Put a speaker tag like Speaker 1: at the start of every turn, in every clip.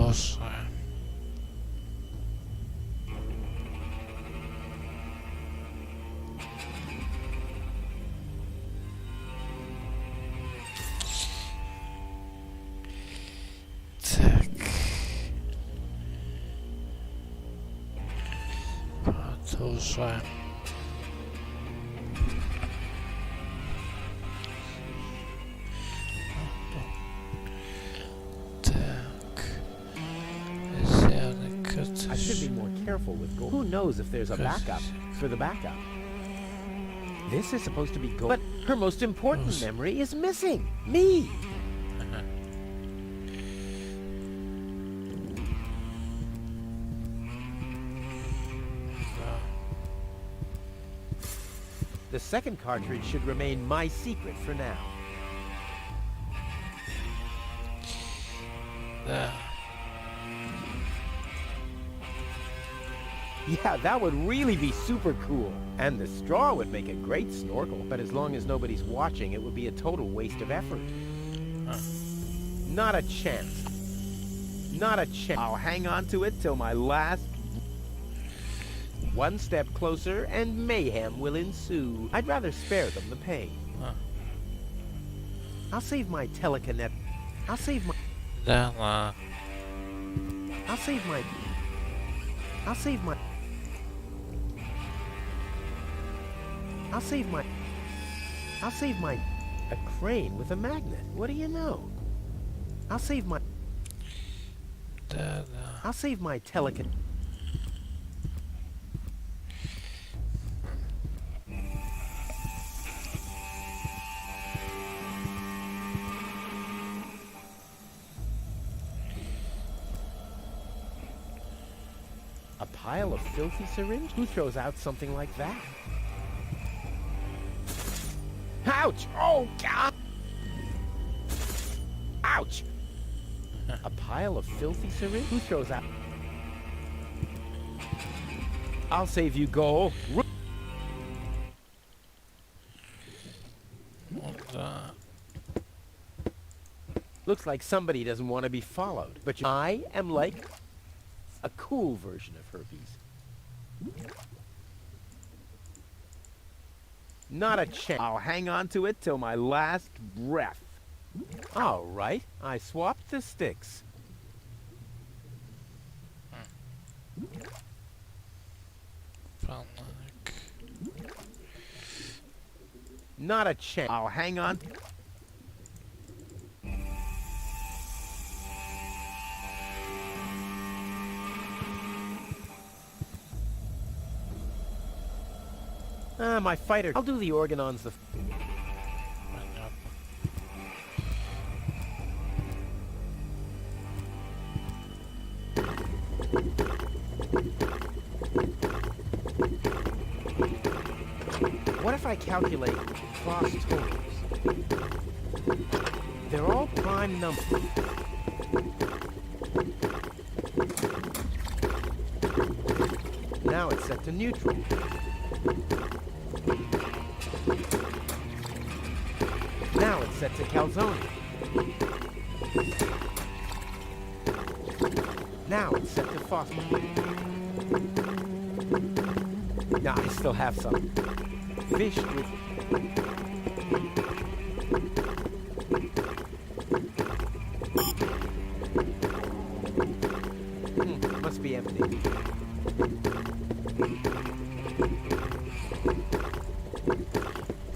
Speaker 1: Продолжаем. Так. Продолжаем.
Speaker 2: I should be more careful with gold. Who knows if there's a backup for the backup? This is supposed to be gold, but her most important memory is missing. Me! The second cartridge should remain my secret for now. Yeah, that would really be super cool. And the straw would make a great snorkel. But as long as nobody's watching, it would be a total waste of effort. Not a chance. Not a chance. I'll hang on to it till my last... One step closer and mayhem will ensue. I'd rather spare them the pain. I'll save my telekinet... I'll save my... I'll save my... I'll save my... I'll save my... I'll save my... A crane with a magnet. What do you know? I'll save my... I'll save my telekin... A pile of filthy syringe? Who throws out something like that? Ouch! Oh, God! Ouch! A pile of filthy syringe? Who throws out... I'll save you, Goal. Looks like somebody doesn't want to be followed. But I am like a cool version of herpes. Not a chance. I'll hang on to it till my last breath. All right, I swapped the sticks. Not a chance. I'll hang on. My fighter. I'll do the organons the... What if I calculate cross totals? They're all prime numbers. Now it's set to neutral. Now it's set to calzone. Now it's set to phosphor. Nah, I still have some. Fish with... Must be empty.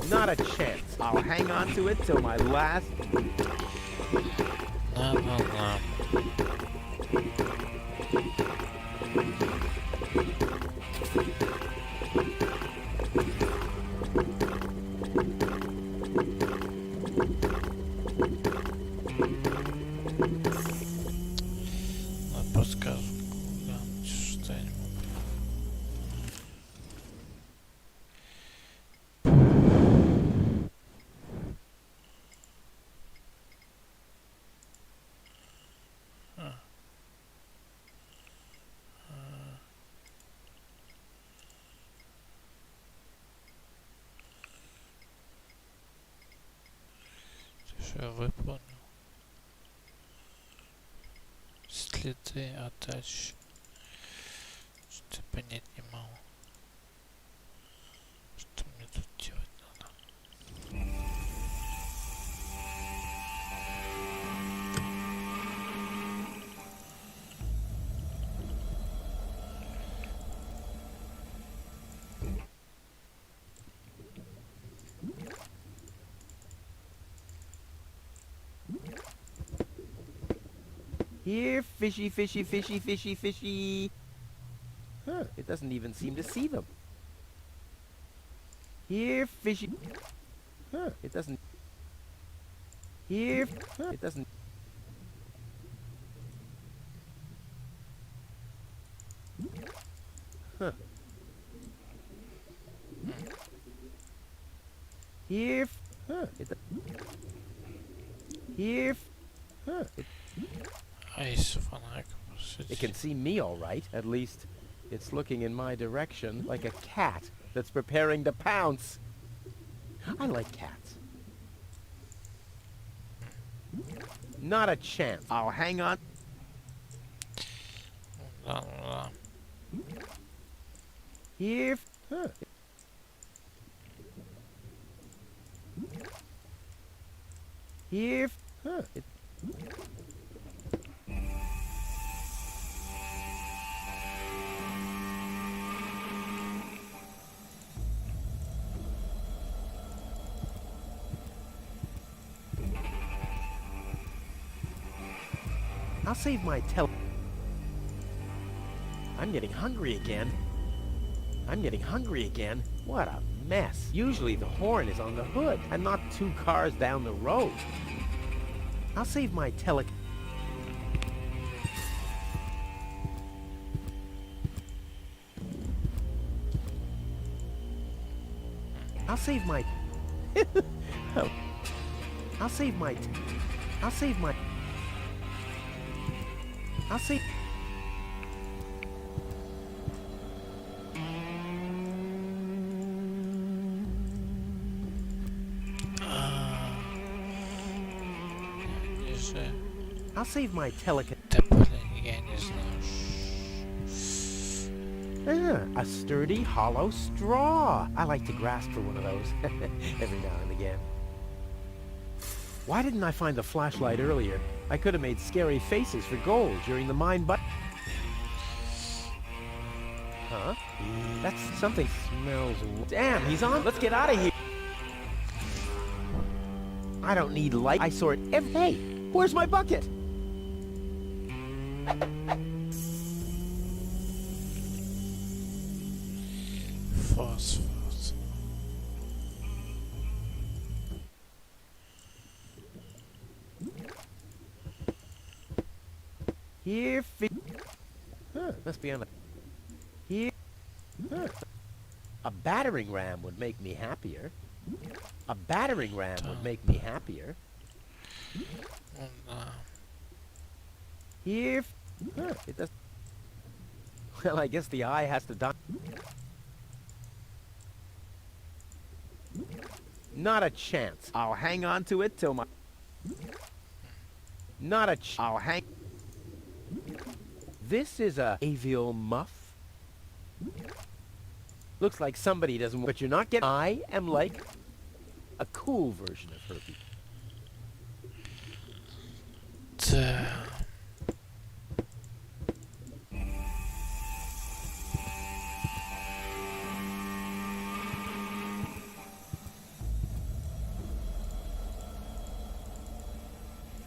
Speaker 2: Not a chance. I'll hang on to it till my last... Я выполнил.
Speaker 1: следы отдачи. Что понять не могу. Что мне тут делать надо?
Speaker 2: Here, fishy, fishy, fishy, fishy, fishy. Huh, it doesn't even seem to see them. Here, fishy. Huh, it doesn't. Here, huh, it doesn't. Huh. Here, huh, it. Here, huh, it. It can see me all right. At least, it's looking in my direction like a cat that's preparing to pounce. I like cats. Not a chance. I'll hang on. Here. Huh. Here. Huh. It. I'll save my I'm getting hungry again. I'm getting hungry again. What a mess. Usually the horn is on the hood and not 2 cars down the road. I'll save my I'll save my oh. I'll save my I'll save my I'll save I'll save my
Speaker 1: Deponia, не знаю.
Speaker 2: A sturdy, hollow straw. I like to grasp for one of those every now and again. Why didn't I find the flashlight earlier? I could have made scary faces for gold during the mine Huh? That's something smells... Damn, he's on! Let's get out of here! I don't need light. I saw it Hey, where's my bucket?
Speaker 1: False.
Speaker 2: Here, must be on the... Here, a battering ram would make me happier. A battering ram would make me happier. Here, it does... Well, I guess the eye has to die. Not a chance. I'll hang on to it till my... Not a I'll hang... This is a avial muff. Looks like somebody doesn't... But you're not getting... I am like a cool version of Herbie.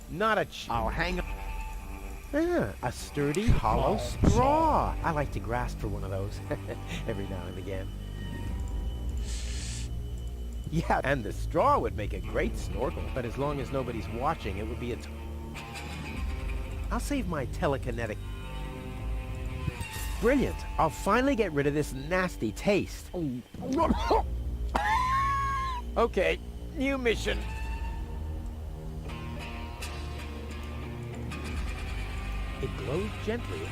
Speaker 2: Not a I'll hang on. A sturdy, hollow straw. I like to grasp for one of those every now and again. Yeah, and the straw would make a great snorkel, but as long as nobody's watching, it would be a... I'll save my telekinetic... Brilliant! I'll finally get rid of this nasty taste. Okay, new mission. It glows gently.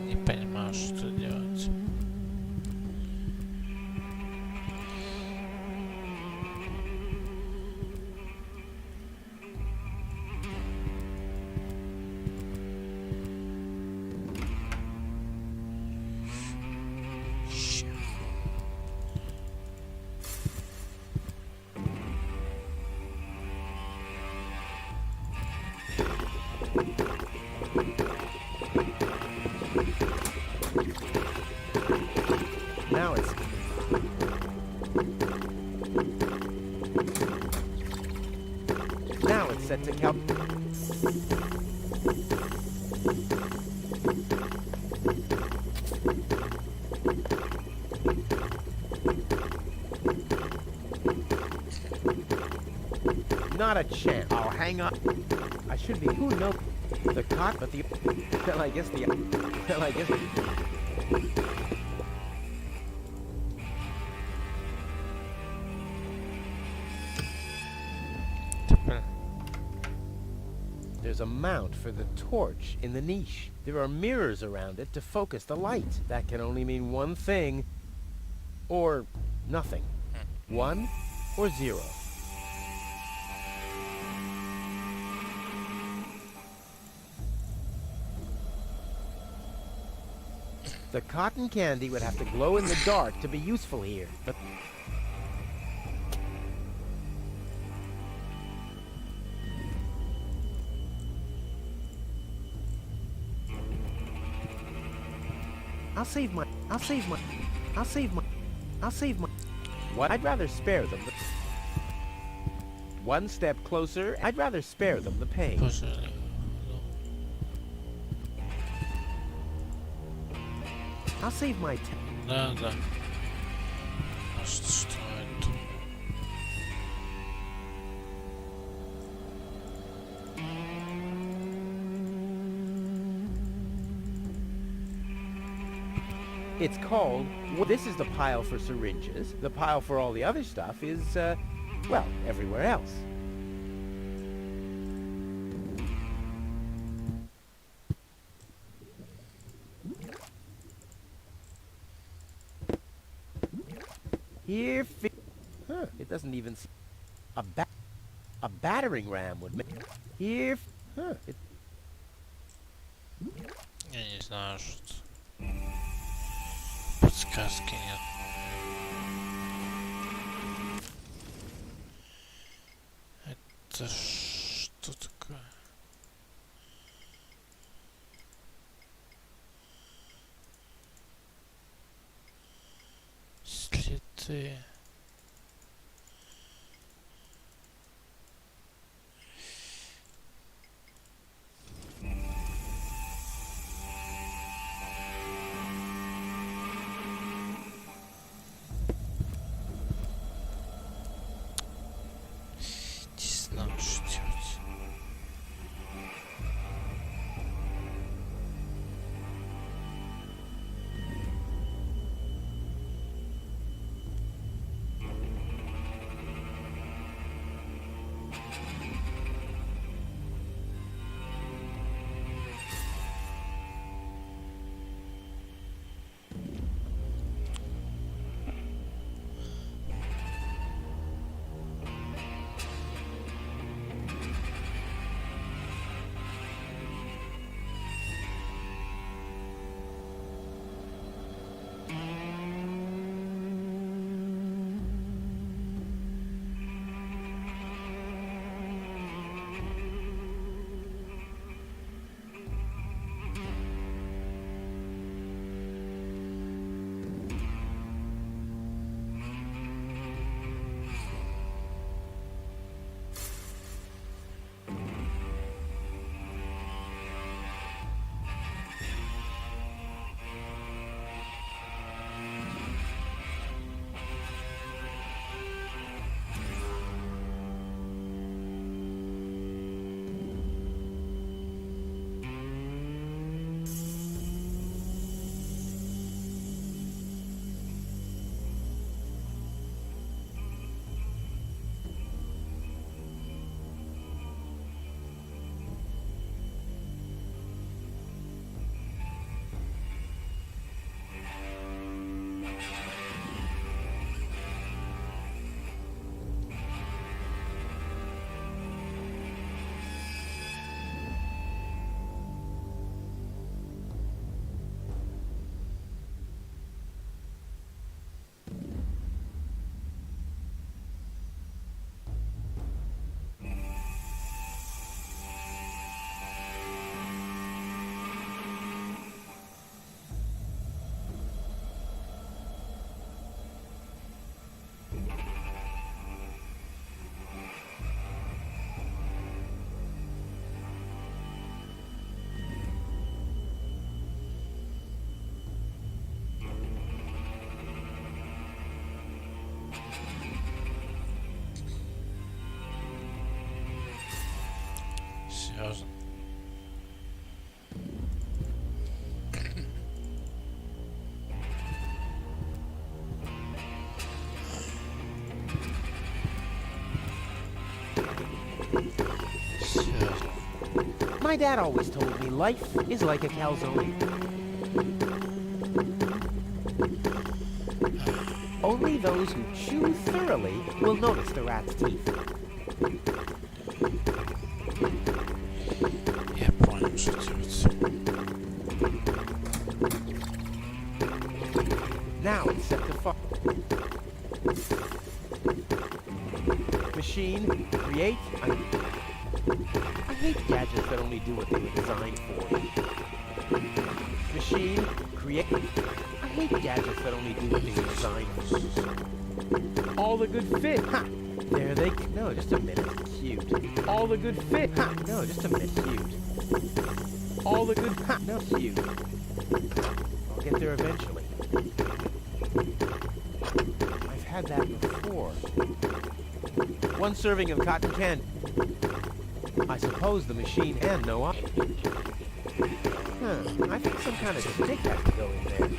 Speaker 1: Не понимаю, что делать.
Speaker 2: Now it's... Now it's set to count. Not a chance. Oh, hang on. I should be. Who knows? The cot, but the. Well, I guess the. Well, I guess. There's a mount for the torch in the niche. There are mirrors around it to focus the light. That can only mean one thing, or nothing. 1 or 0. The cotton candy would have to glow in the dark to be useful here, but... I'll save my... What? I'd rather spare them the... One step closer, I'd rather spare them the pain. I'll save my time.
Speaker 1: Да, да. А что это?
Speaker 2: It's called... This is the pile for syringes. The pile for all the other stuff is, well, everywhere else. Here, huh, it doesn't even see a battering ram would make here, huh, it
Speaker 1: Я не знаю, что подсказки нет. Это что такое? Следы. Не знаю, что делать.
Speaker 2: My dad always told me life is like a calzone. Only those who chew thoroughly will notice the rat's teeth.
Speaker 1: Я понял, что делать.
Speaker 2: Now it's set to fire. Machine, create. I hate gadgets that only do what they were designed for. Machine, create. I hate gadgets that only do what they were designed for. All the good fit. Ha! There they go. No, just a minute. Cute. All the good fit. Ha! No, just a minute. Cute. All the good. Ha! No, cute. I'll get there eventually. I've had that before. One serving of cotton candy. I suppose the machine and no I think some kind of stick has to go in there.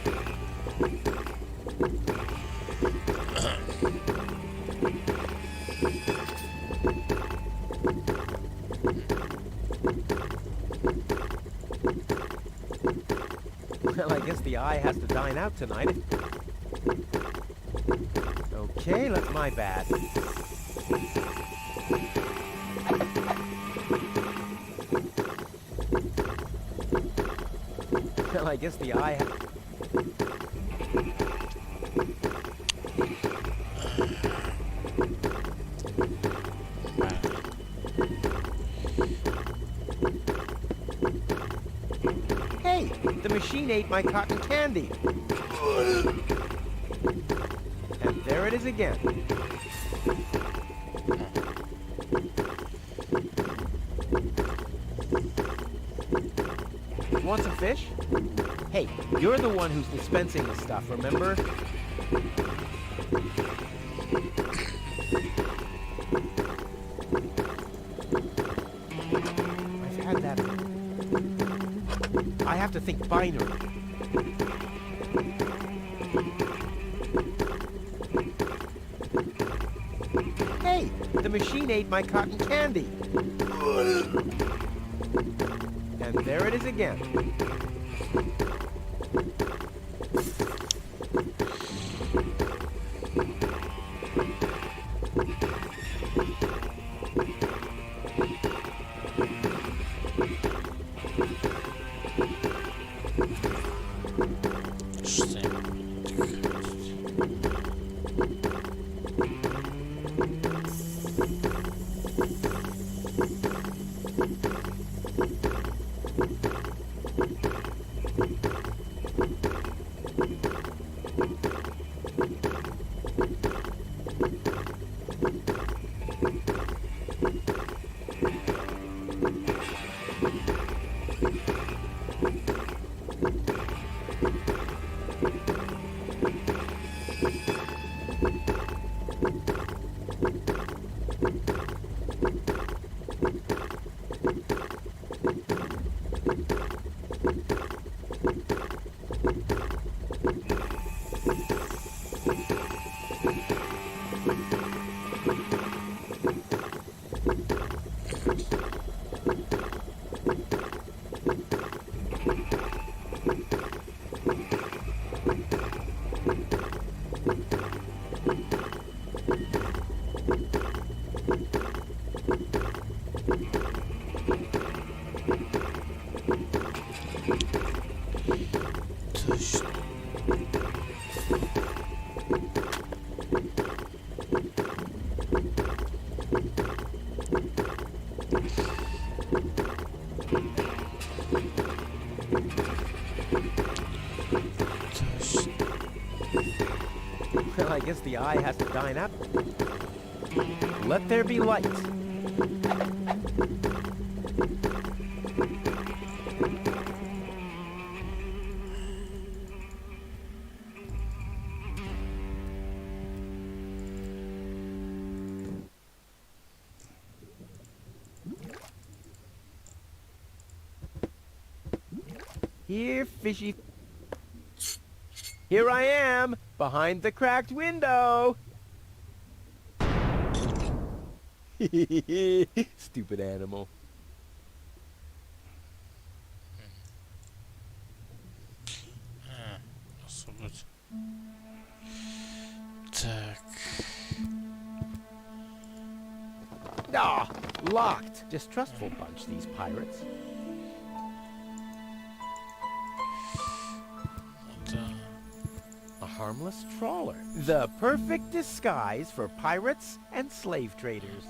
Speaker 2: Well, I guess the eye has to dine out tonight. Okay, that's my bad. Well, I guess the eye Hey, the machine ate my cotton candy. And there it is again. Want some fish? Hey, you're the one who's dispensing the stuff, remember? I've had that. I have to think binary. Hey, the machine ate my cotton candy. And there it is again. Well, I guess the eye has to dine out. Let there be light. Here, fishy. Here I am, behind the cracked window. Stupid animal. Ah, locked. Distrustful bunch, these pirates. A harmless trawler. The perfect disguise for pirates and slave traders.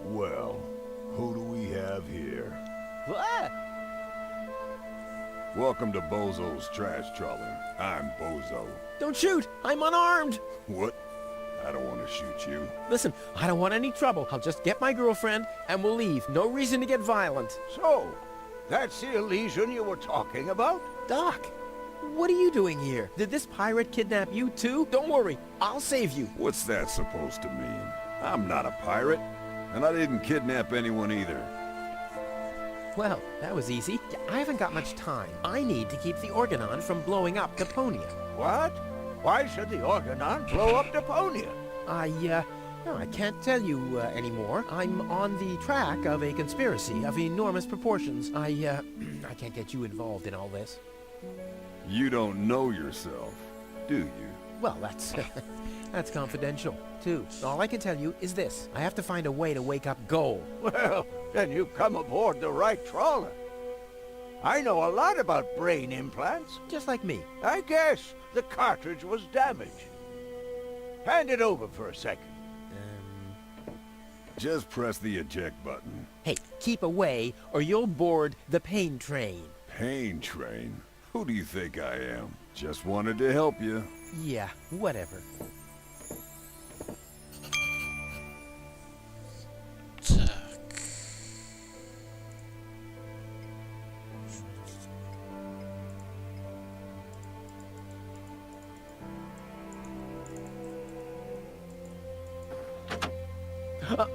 Speaker 3: Well, who do we have here?
Speaker 2: What?
Speaker 3: Welcome to Bozo's Trash Trawler. I'm Bozo.
Speaker 2: Don't shoot! I'm unarmed!
Speaker 3: What? I don't want to shoot you.
Speaker 2: Listen, I don't want any trouble. I'll just get my girlfriend and we'll leave. No reason to get violent.
Speaker 4: So, that's the Elysian you were talking about?
Speaker 2: Doc, what are you doing here? Did this pirate kidnap you too? Don't worry, I'll save you.
Speaker 3: What's that supposed to mean? I'm not a pirate, and I didn't kidnap anyone either.
Speaker 2: Well, that was easy. I haven't got much time. I need to keep the Organon from blowing up Deponia.
Speaker 4: What? Why should the Organon blow up Deponia?
Speaker 2: No, I can't tell you anymore. I'm on the track of a conspiracy of enormous proportions. I can't get you involved in all this.
Speaker 3: You don't know yourself, do you?
Speaker 2: Well, that's confidential, too. All I can tell you is this. I have to find a way to wake up Goal.
Speaker 4: Well, then you've come aboard the right trawler. I know a lot about brain implants.
Speaker 2: Just like me.
Speaker 4: I guess the cartridge was damaged. Hand it over for a second.
Speaker 3: Just press the eject button.
Speaker 2: Hey, keep away or you'll board the pain train.
Speaker 3: Pain train? Who do you think I am? Just wanted to help you.
Speaker 2: Yeah, whatever.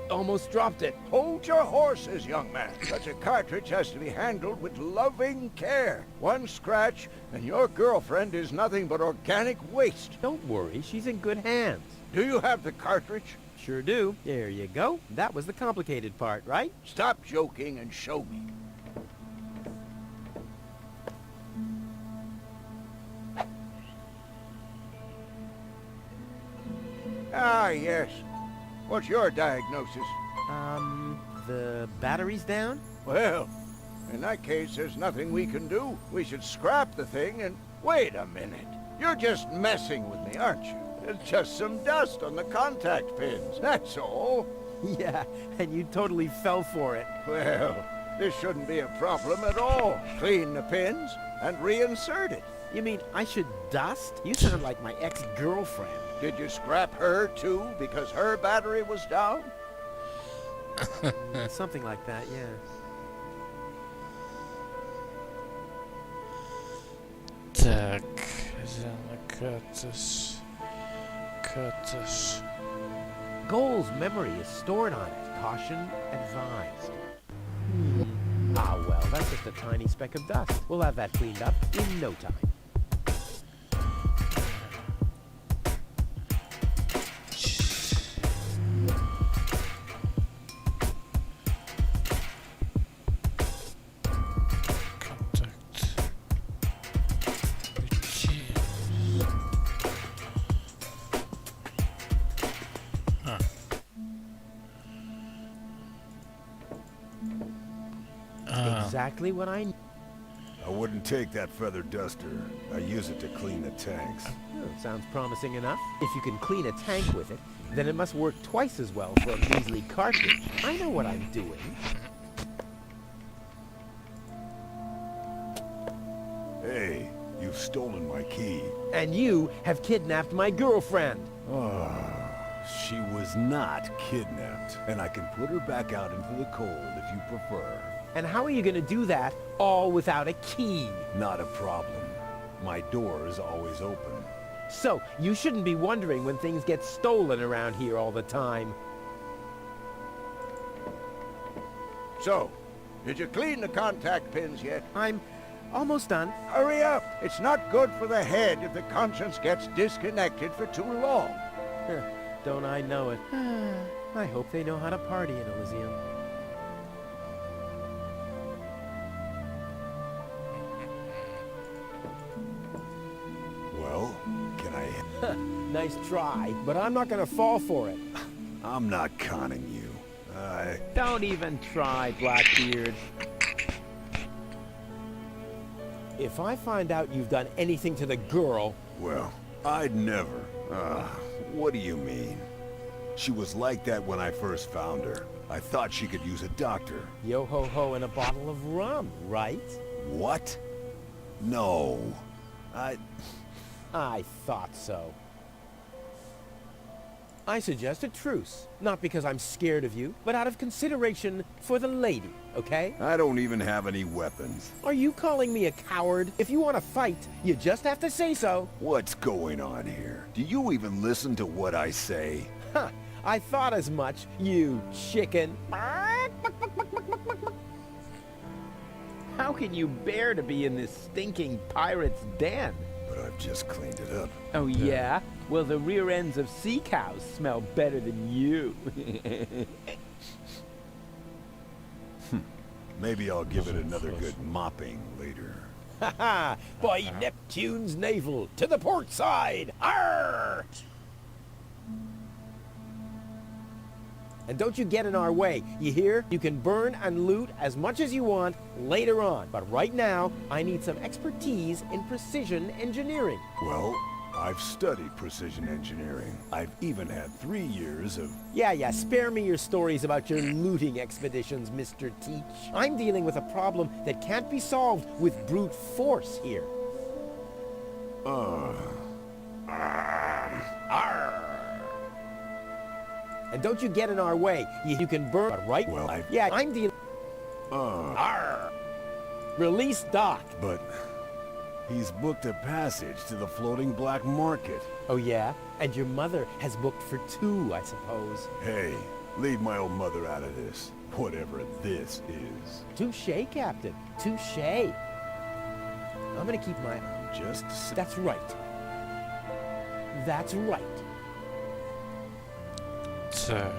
Speaker 2: Almost dropped it.
Speaker 4: Hold your horses, young man. Such a cartridge has to be handled with loving care. One scratch, and your girlfriend is nothing but organic waste.
Speaker 2: Don't worry, she's in good hands.
Speaker 4: Do you have the cartridge?
Speaker 2: Sure do. There you go. That was the complicated part, right?
Speaker 4: Stop joking and show me. Ah, yes. What's your diagnosis?
Speaker 2: The battery's down?
Speaker 4: Well, in that case, there's nothing we can do. We should scrap the thing and... Wait a minute. You're just messing with me, aren't you? It's just some dust on the contact pins, that's all.
Speaker 2: Yeah, and you totally fell for it.
Speaker 4: Well, this shouldn't be a problem at all. Clean the pins and reinsert it.
Speaker 2: You mean I should dust? You sound like my ex-girlfriend.
Speaker 4: Did you scrap her, too, because her battery was down?
Speaker 2: Something like that, yeah.
Speaker 1: Так, Катас.
Speaker 2: Goal's memory is stored on it. Caution advised. Ah, well, that's just a tiny speck of dust. We'll have that cleaned up in no time. Exactly what I need.
Speaker 3: I wouldn't take that feather duster. I use it to clean the tanks.
Speaker 2: Oh, sounds promising enough. If you can clean a tank with it, then it must work twice as well for a measly cartridge. I know what I'm doing.
Speaker 3: Hey, you've stolen my key.
Speaker 2: And you have kidnapped my girlfriend.
Speaker 3: Oh, she was not kidnapped. And I can put her back out into the cold if you prefer.
Speaker 2: And how are you going to do that all without a key?
Speaker 3: Not a problem. My door is always open.
Speaker 2: So, you shouldn't be wondering when things get stolen around here all the time.
Speaker 4: So, did you clean the contact pins yet?
Speaker 2: I'm almost done.
Speaker 4: Hurry up! It's not good for the head if the conscience gets disconnected for too long.
Speaker 2: Don't I know it? I hope they know how to party in Elysium.
Speaker 3: Well, can I...
Speaker 2: Nice Nice try, but I'm not gonna fall for it.
Speaker 3: I'm not conning you.
Speaker 2: Don't even try, Blackbeard. If I find out you've done anything to the girl...
Speaker 3: Well, I'd never. What do you mean? She was like that when I first found her. I thought she could use a doctor.
Speaker 2: Yo-ho-ho and a bottle of rum, right?
Speaker 3: What? No.
Speaker 2: I thought so. I suggest a truce. Not because I'm scared of you, but out of consideration for the lady, okay?
Speaker 3: I don't even have any weapons.
Speaker 2: Are you calling me a coward? If you want to fight, you just have to say so.
Speaker 3: What's going on here? Do you even listen to what I say?
Speaker 2: Huh, I thought as much, you chicken. How can you bear to be in this stinking pirate's den?
Speaker 3: But I've just cleaned it up.
Speaker 2: Oh, yeah? Well, the rear ends of sea cows smell better than you.
Speaker 3: Maybe I'll give it another good mopping later.
Speaker 2: Ha ha! By Neptune's navel, to the port side! Arr! And don't you get in our way, you hear? You can burn and loot as much as you want later on. But right now, I need some expertise in precision engineering.
Speaker 3: Well, I've studied precision engineering. I've even had 3 years of...
Speaker 2: Yeah, spare me your stories about your looting expeditions, Mr. Teach. I'm dealing with a problem that can't be solved with brute force here. And don't you get in our way. You can burn, but right?
Speaker 3: Well,
Speaker 2: I'm dealing... Release Doc.
Speaker 3: But he's booked a passage to the floating black market.
Speaker 2: Oh, yeah? And your mother has booked for 2, I suppose.
Speaker 3: Hey, leave my old mother out of this. Whatever this is.
Speaker 2: Touché, Captain. Touché. I'm gonna keep my...
Speaker 3: Just...
Speaker 2: That's right. That's right.
Speaker 1: Так.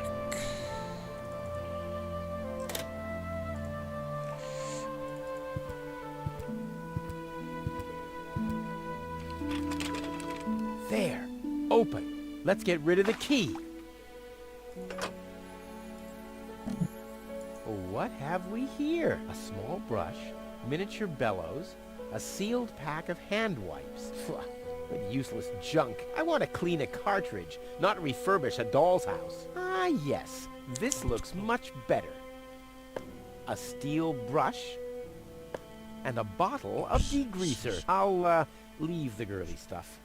Speaker 2: There. Open. Let's get rid of the key. What have we here? A small brush, miniature bellows, a sealed pack of hand wipes. What useless junk. I want to clean a cartridge, not refurbish a doll's house. Ah, yes. This looks much better. A steel brush and a bottle of degreaser. I'll, leave the girly stuff.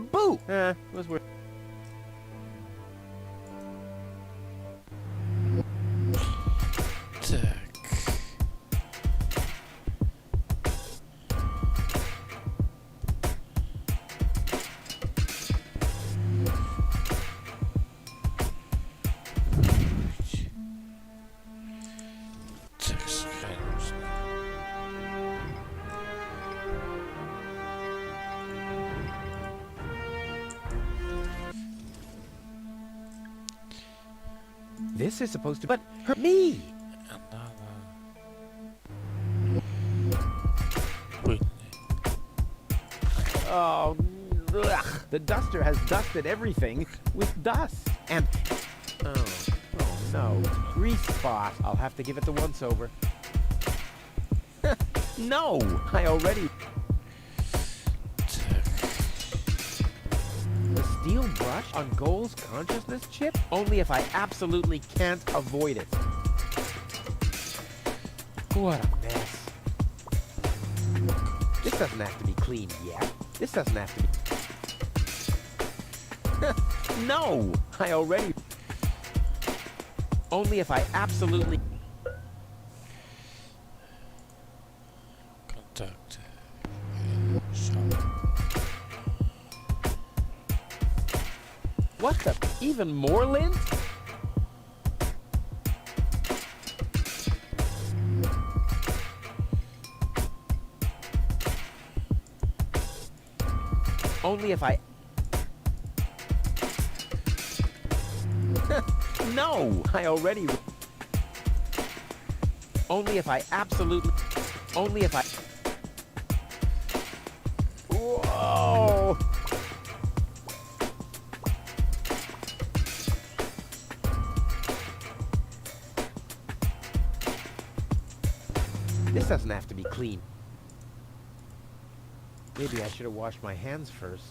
Speaker 2: Boo! Was worth...
Speaker 1: Так. Так, сохранимся.
Speaker 2: This is supposed to... But me! Oh, ugh. The duster has dusted everything with dust. And... Oh no. Grease spot. I'll have to give it the once-over. No! I already... The steel brush on Goal's consciousness chip? Only if I absolutely can't avoid it. What a mess. This doesn't have to be cleaned yet. This doesn't have to be... No! I already... Only if I absolutely...
Speaker 1: Контакты.
Speaker 2: What the... Even more lint? Only if I... No! I already... Only if I absolutely... Only if I... Whoa! This doesn't have to be clean. Maybe I should have washed my hands first.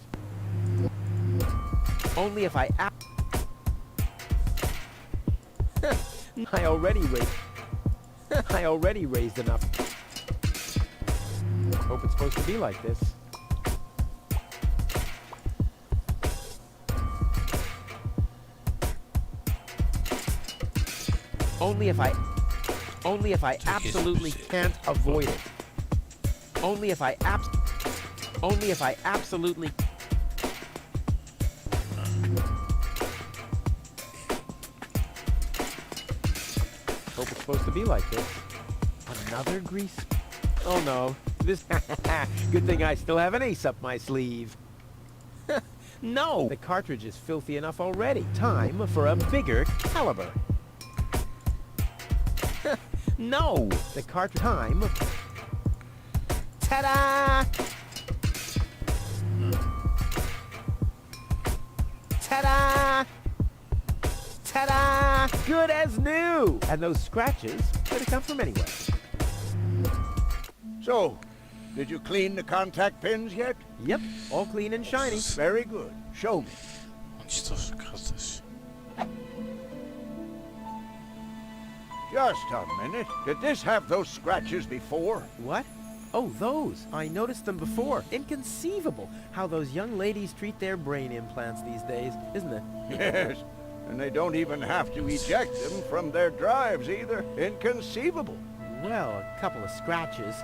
Speaker 2: Only if I I already raised enough. Hope it's supposed to be like this. Only if I absolutely can't avoid it. Only if I absolutely... Hope it's supposed to be like this. Another grease... Oh no, this... Good thing I still have an ace up my sleeve. No! The cartridge is filthy enough already. Time for a bigger caliber. No! The cartridge... Time... Ta-da! Ta-da! Ta-da! Good as new! And those scratches could have come from anywhere.
Speaker 4: So, did you clean the contact pins yet?
Speaker 2: Yep, all clean and shiny.
Speaker 4: Very good. Show me.
Speaker 1: Уничтожь карточь.
Speaker 4: Just a minute. Did this have those scratches before?
Speaker 2: What? Oh, those. I noticed them before. Inconceivable how those young ladies treat their brain implants these days, isn't it?
Speaker 4: Yes. And they don't even have to eject them from their drives either. Inconceivable.
Speaker 2: Well, a couple of scratches.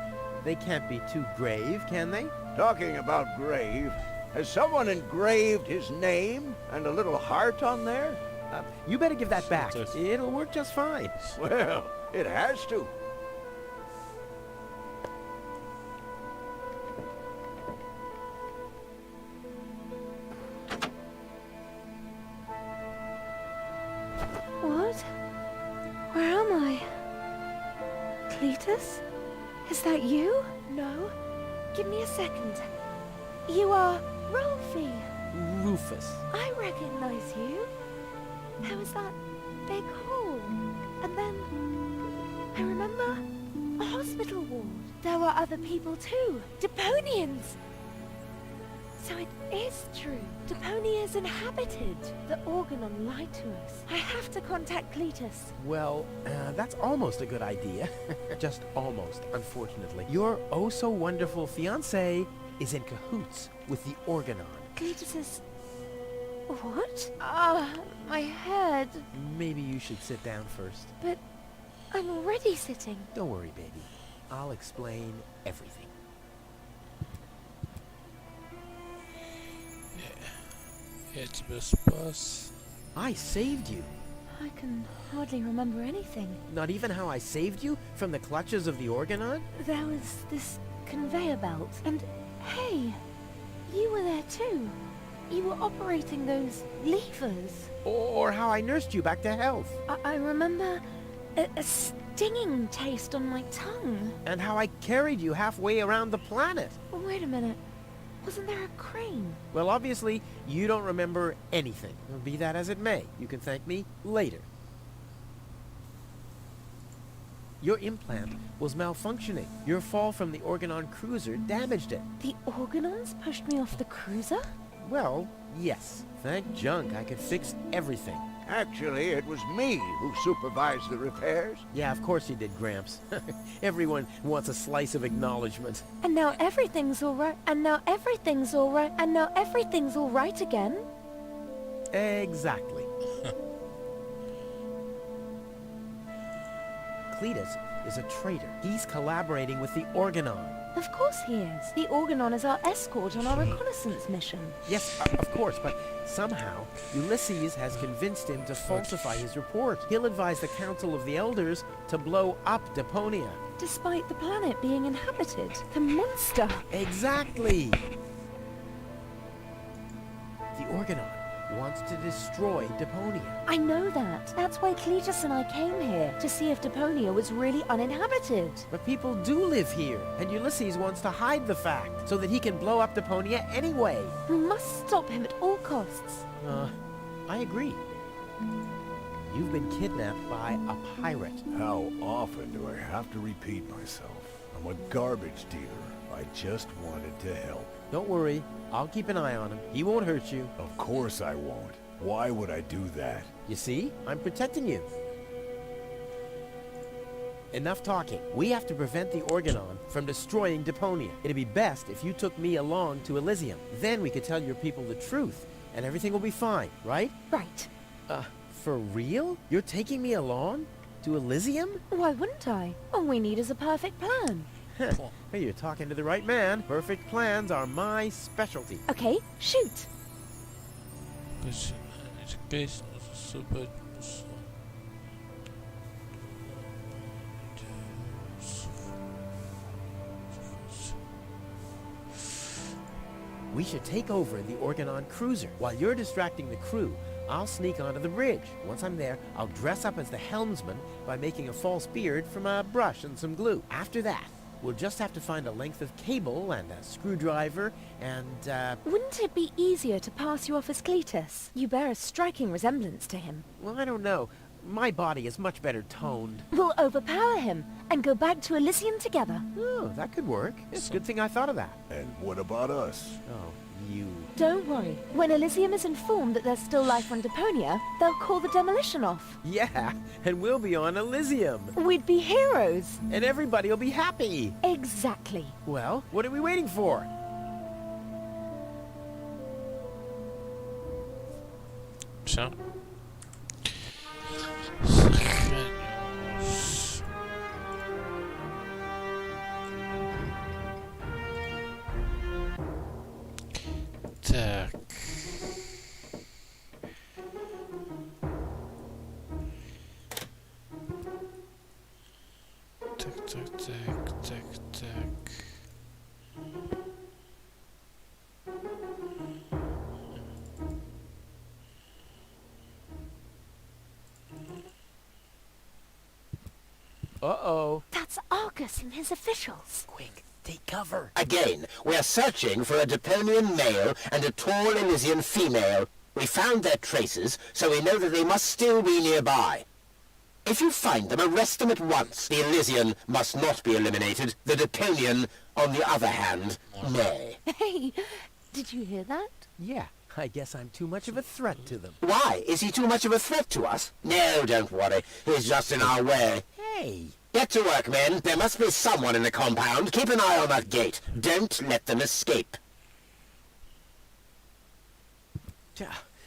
Speaker 2: They can't be too grave, can they?
Speaker 4: Talking about grave, has someone engraved his name and a little heart on there?
Speaker 2: You better give that back. It'll work just fine.
Speaker 4: Well, it has to.
Speaker 5: What? Where am I? Cletus? Is that you? No. Give me a second. You are Rolfie.
Speaker 2: Rufus.
Speaker 5: I recognize you. There was that big hole. And then I remember a hospital ward. There were other people too. Deponians. So it is true. Deponia is inhabited. The Organon lied to us. I have to contact Cletus.
Speaker 2: Well, that's almost a good idea. Just almost, unfortunately. Your oh-so-wonderful fiancé is in cahoots with the Organon.
Speaker 5: Cletus is... What? My head.
Speaker 2: Maybe you should sit down first.
Speaker 5: But I'm already sitting.
Speaker 2: Don't worry, baby. I'll explain everything.
Speaker 1: Я тебя спас.
Speaker 2: I saved you.
Speaker 5: I can hardly remember anything.
Speaker 2: Not even how I saved you from the clutches of the Organon?
Speaker 5: There was this conveyor belt, and hey, you were there too. You were operating those levers.
Speaker 2: Or how I nursed you back to health.
Speaker 5: I remember a stinging taste on my tongue.
Speaker 2: And how I carried you halfway around the planet.
Speaker 5: Wait a minute. Wasn't there a crane?
Speaker 2: Well, obviously, you don't remember anything. Be that as it may, you can thank me later. Your implant was malfunctioning. Your fall from the Organon cruiser damaged it.
Speaker 5: The Organons pushed me off the cruiser?
Speaker 2: Well, yes. Thank junk I could fix everything.
Speaker 4: Actually, it was me who supervised the repairs.
Speaker 2: Yeah, of course you did, Gramps. Everyone wants a slice of acknowledgement.
Speaker 5: And now everything's all right. And now everything's all right. And now everything's all right again.
Speaker 2: Exactly. Cletus is a traitor. He's collaborating with the Organon.
Speaker 5: Of course he is. The Organon is our escort on our reconnaissance mission.
Speaker 2: Yes, of course, but somehow Ulysses has convinced him to falsify his report. He'll advise the Council of the Elders to blow up Deponia.
Speaker 5: Despite the planet being inhabited. The monster.
Speaker 2: Exactly! The Organon wants to destroy Deponia.
Speaker 5: I know that. That's why Cletus and I came here, to see if Deponia was really uninhabited.
Speaker 2: But people do live here, and Ulysses wants to hide the fact, so that he can blow up Deponia anyway.
Speaker 5: We must stop him at all costs.
Speaker 2: I agree. You've been kidnapped by a pirate.
Speaker 3: How often do I have to repeat myself? I'm a garbage dealer. I just wanted to help.
Speaker 2: Don't worry, I'll keep an eye on him. He won't hurt you.
Speaker 3: Of course I won't. Why would I do that?
Speaker 2: You see? I'm protecting you. Enough talking. We have to prevent the Organon from destroying Deponia. It'd be best if you took me along to Elysium. Then we could tell your people the truth, and everything will be fine, right?
Speaker 5: Right.
Speaker 2: For real? You're taking me along? To Elysium?
Speaker 5: Why wouldn't I? All we need is a perfect plan.
Speaker 2: Hey, you're talking to the right man. Perfect plans are my specialty.
Speaker 5: Okay, shoot.
Speaker 2: We should take over the Organon cruiser. While you're distracting the crew, I'll sneak onto the bridge. Once I'm there, I'll dress up as the helmsman by making a false beard from a brush and some glue. After that, we'll just have to find a length of cable and a screwdriver and,
Speaker 5: Wouldn't it be easier to pass you off as Cletus? You bear a striking resemblance to him.
Speaker 2: well, I don't know. My body is much better toned.
Speaker 5: We'll overpower him and go back to Elysium together.
Speaker 2: Oh, that could work. It's a good thing I thought of that.
Speaker 3: And what about us?
Speaker 2: Oh, you...
Speaker 5: Don't worry. When Elysium is informed that there's still life on Deponia, they'll call the demolition off.
Speaker 2: Yeah, and we'll be on Elysium.
Speaker 5: We'd be heroes.
Speaker 2: And everybody will be happy.
Speaker 5: Exactly.
Speaker 2: Well, what are we waiting for?
Speaker 1: Все. Так. Так.
Speaker 2: Uh-oh.
Speaker 5: That's Argus and his officials.
Speaker 2: Quick, take cover.
Speaker 6: Again, we're searching for a Deponian male and a tall Elysian female. We found their traces, so we know that they must still be nearby. If you find them, arrest them at once. The Elysian must not be eliminated. The Deponian, on the other hand, may.
Speaker 5: Hey, did you hear that?
Speaker 2: Yeah, I guess I'm too much of a threat to them.
Speaker 6: Why? Is he too much of a threat to us? No, don't worry. He's just in our way.
Speaker 2: Hey!
Speaker 6: Get to work, men. There must be someone in the compound. Keep an eye on that gate. Don't let them escape.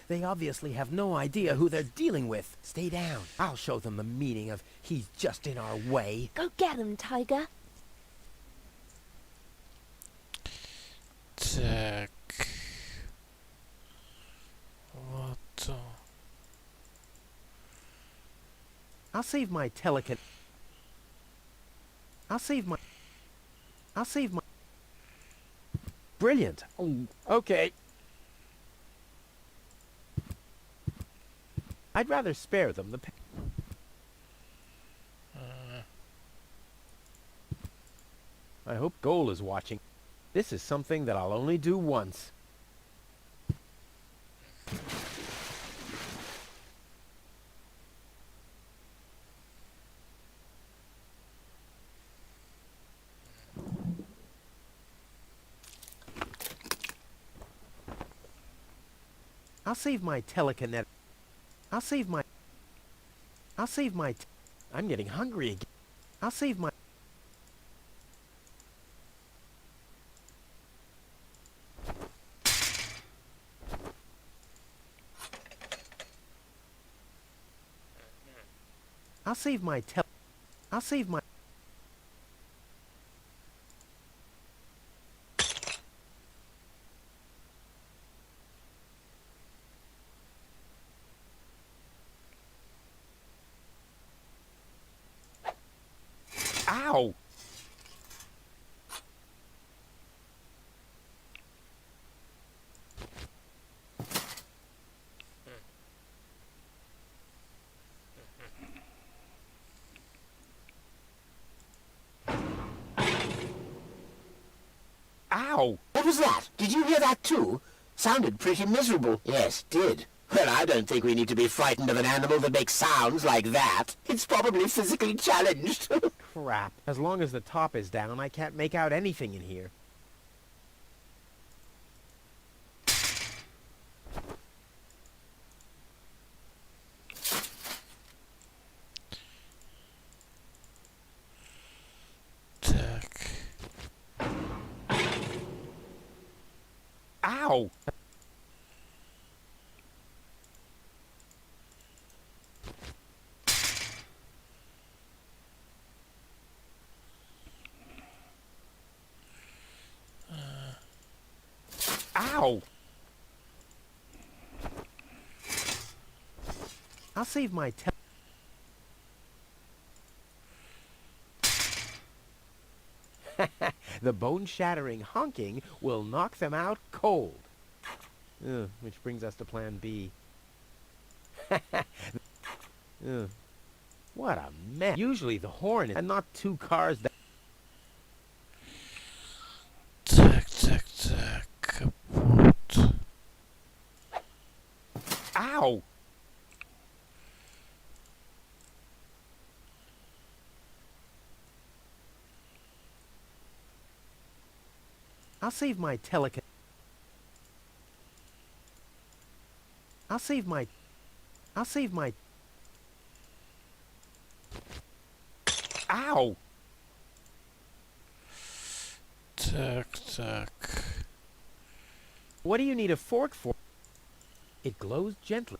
Speaker 2: They obviously have no idea who they're dealing with. Stay down. I'll show them the meaning of he's just in our way.
Speaker 5: Go get him, Tiger.
Speaker 1: Так. Вот.
Speaker 2: I'll save my telecon... I'll save my... Brilliant. Oh, okay. I'd rather spare them the... I hope Goal is watching. This is something that I'll only do once. I'll save my telekinetic... I'm getting hungry again. I'll save my... Ow! Ow!
Speaker 6: What was that? Did you hear that too? Sounded pretty miserable. Yes, did. Well, I don't think we need to be frightened of an animal that makes sounds like that. It's probably physically challenged.
Speaker 2: Crap. As long as the top is down, I can't make out anything in here.
Speaker 1: Так.
Speaker 2: Ow! Ow! I'll save my The bone-shattering honking will knock them out cold. Which brings us to plan B. What a mess. Usually the horn is and not two cars that...
Speaker 1: Так, так, так. Капот.
Speaker 2: Ow! I'll save my I'll save my... Ow!
Speaker 1: Так, так.
Speaker 2: What do you need a fork for? It glows gently.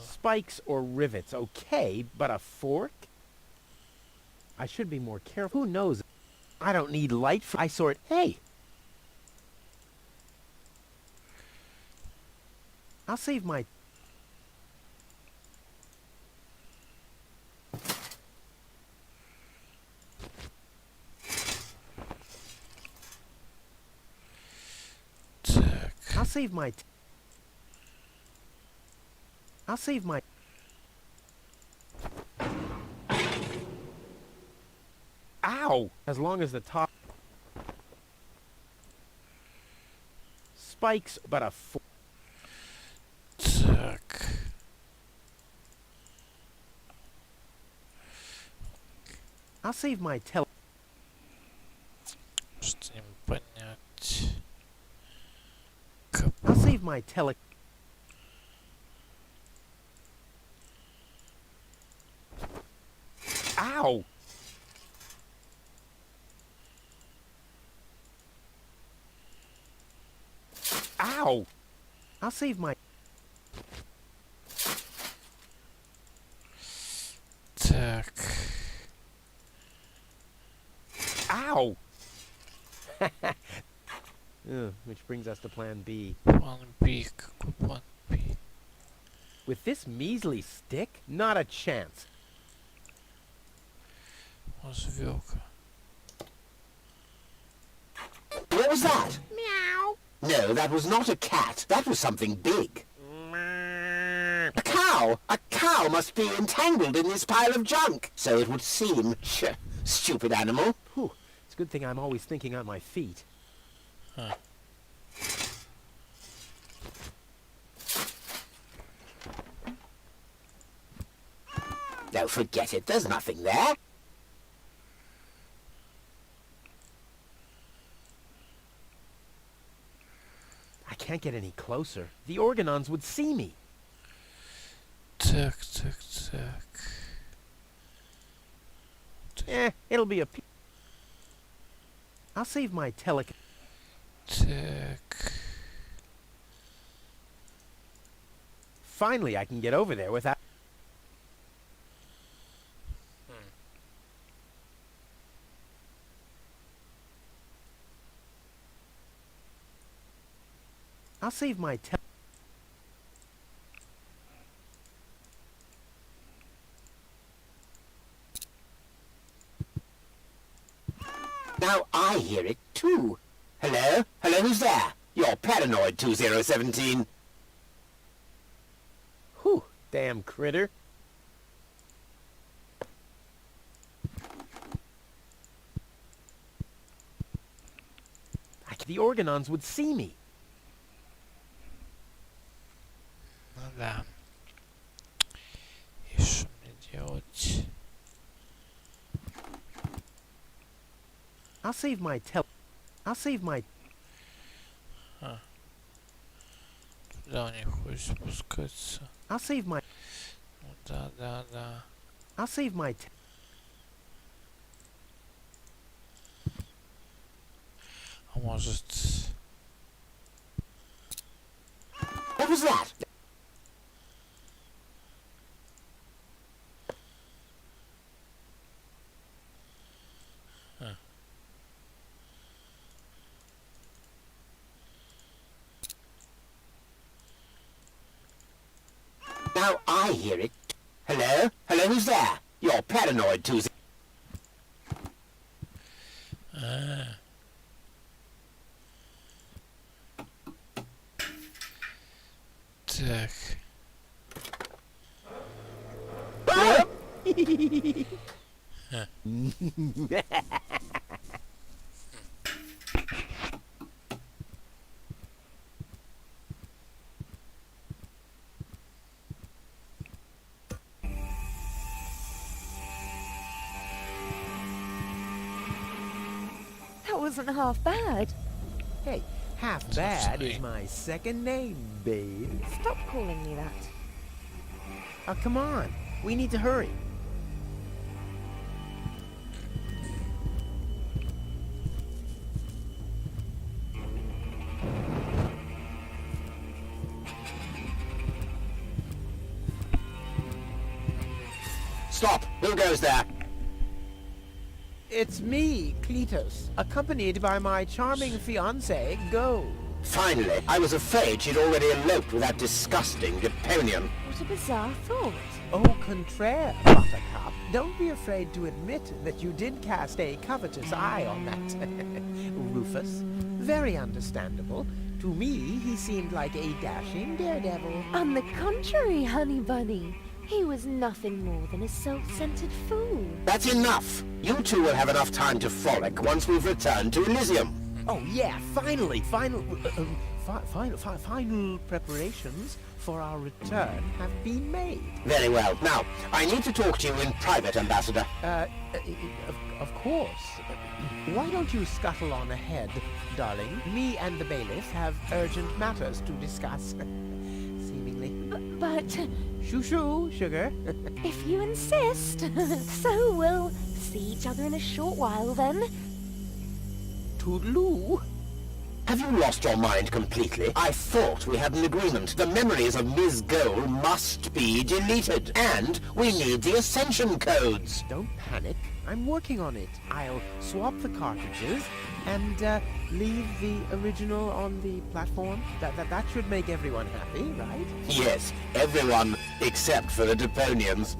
Speaker 2: Spikes or rivets, okay, but a fork? I should be more careful. Who knows? I don't need light for... I sort... Hey! I'll save my...
Speaker 1: Так.
Speaker 2: I'll save my... I'll save my... Ow! As long as the top... Spikes, but a...
Speaker 1: Так.
Speaker 2: I'll save my
Speaker 1: Что им понять?
Speaker 2: I'll save my Ow! Ow! I'll save my...
Speaker 1: Так.
Speaker 2: Ow! Which brings us to plan B.
Speaker 1: План B. Какой план B?
Speaker 2: With this measly stick? Not a chance.
Speaker 1: Развилка.
Speaker 6: What was that? Meow. No, that was not a cat. That was something big. A cow! A cow must be entangled in this pile of junk. So it would seem. Stupid animal.
Speaker 2: Whew. It's a good thing I'm always thinking on my feet.
Speaker 1: Huh.
Speaker 6: No, forget it. There's nothing there.
Speaker 2: I can't get any closer. The organons would see me.
Speaker 1: Так, так, так.
Speaker 2: It'll be a... I'll save my
Speaker 1: Так.
Speaker 2: Finally, I can get over there without... I'll save my
Speaker 6: Now I hear it too. Hello? Hello, who's there? You're paranoid, 2017.
Speaker 2: Whew, damn critter. the organons would see me.
Speaker 1: Ну да. И что мне делать?
Speaker 2: I'll save my
Speaker 1: Туда не хочешь спускаться.
Speaker 2: I'll save my
Speaker 1: Ну да, да, да.
Speaker 2: I'll save my
Speaker 1: А может...
Speaker 6: What was that? Now I hear it. Hello? Hello, who's there? You're paranoid, Tuesday.
Speaker 1: Так.
Speaker 5: That wasn't half bad.
Speaker 2: Hey, half bad is my second name, babe.
Speaker 5: Stop calling me that.
Speaker 2: Oh, come on. We need to hurry.
Speaker 6: Stop! Who goes there?
Speaker 2: It's me, Cletus, accompanied by my charming fiancée, Go.
Speaker 6: Finally, I was afraid she'd already eloped with that disgusting Deponian.
Speaker 5: What a bizarre thought.
Speaker 2: Au contraire, Buttercup. Don't be afraid to admit that you did cast a covetous eye on that Rufus. Very understandable. To me, he seemed like a dashing daredevil.
Speaker 5: On the contrary, honey bunny. He was nothing more than a self-centered fool.
Speaker 6: That's enough! You two will have enough time to frolic once we've returned to Elysium.
Speaker 2: Oh yeah, finally, final preparations for our return have been made.
Speaker 6: Very well. Now, I need to talk to you in private, Ambassador.
Speaker 2: Of course. Why don't you scuttle on ahead, darling? Me and the bailiff have urgent matters to discuss. Seemingly.
Speaker 5: But
Speaker 2: Shoo-shoo, sugar.
Speaker 5: if you insist, so we'll see each other in a short while then.
Speaker 2: Toodaloo.
Speaker 6: Have you lost your mind completely? I thought we had an agreement. The memories of Ms. Gold must be deleted. And we need the Ascension codes.
Speaker 2: Don't panic. I'm working on it. I'll swap the cartridges and leave the original on the platform. That should make everyone happy, right?
Speaker 6: Yes, everyone except for the Deponians.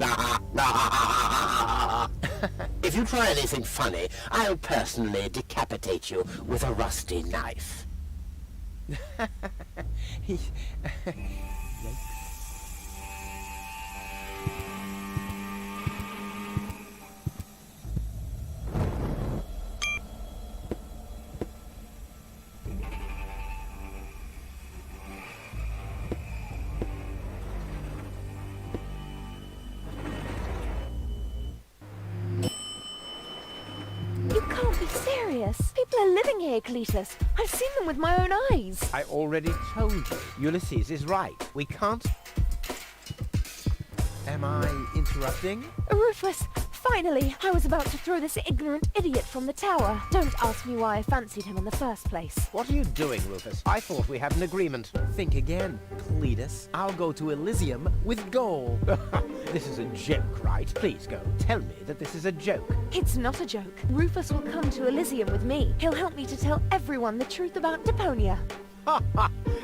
Speaker 6: If you try anything funny, I'll personally decapitate you with a rusty knife.
Speaker 2: Yikes.
Speaker 5: You can't be serious. People are living here, Cletus. I've seen them with my own eyes.
Speaker 2: I already told you. Ulysses is right. We can't... Am I interrupting?
Speaker 5: Rufus, finally, I was about to throw this ignorant idiot from the tower. Don't ask me why I fancied him in the first place.
Speaker 2: What are you doing, Rufus? I thought we had an agreement. Think again, Cletus. I'll go to Elysium with gold. This is a joke, right? Please go. Tell me that this is a joke.
Speaker 5: It's not a joke. Rufus will come to Elysium with me. He'll help me to tell everyone the truth about Deponia.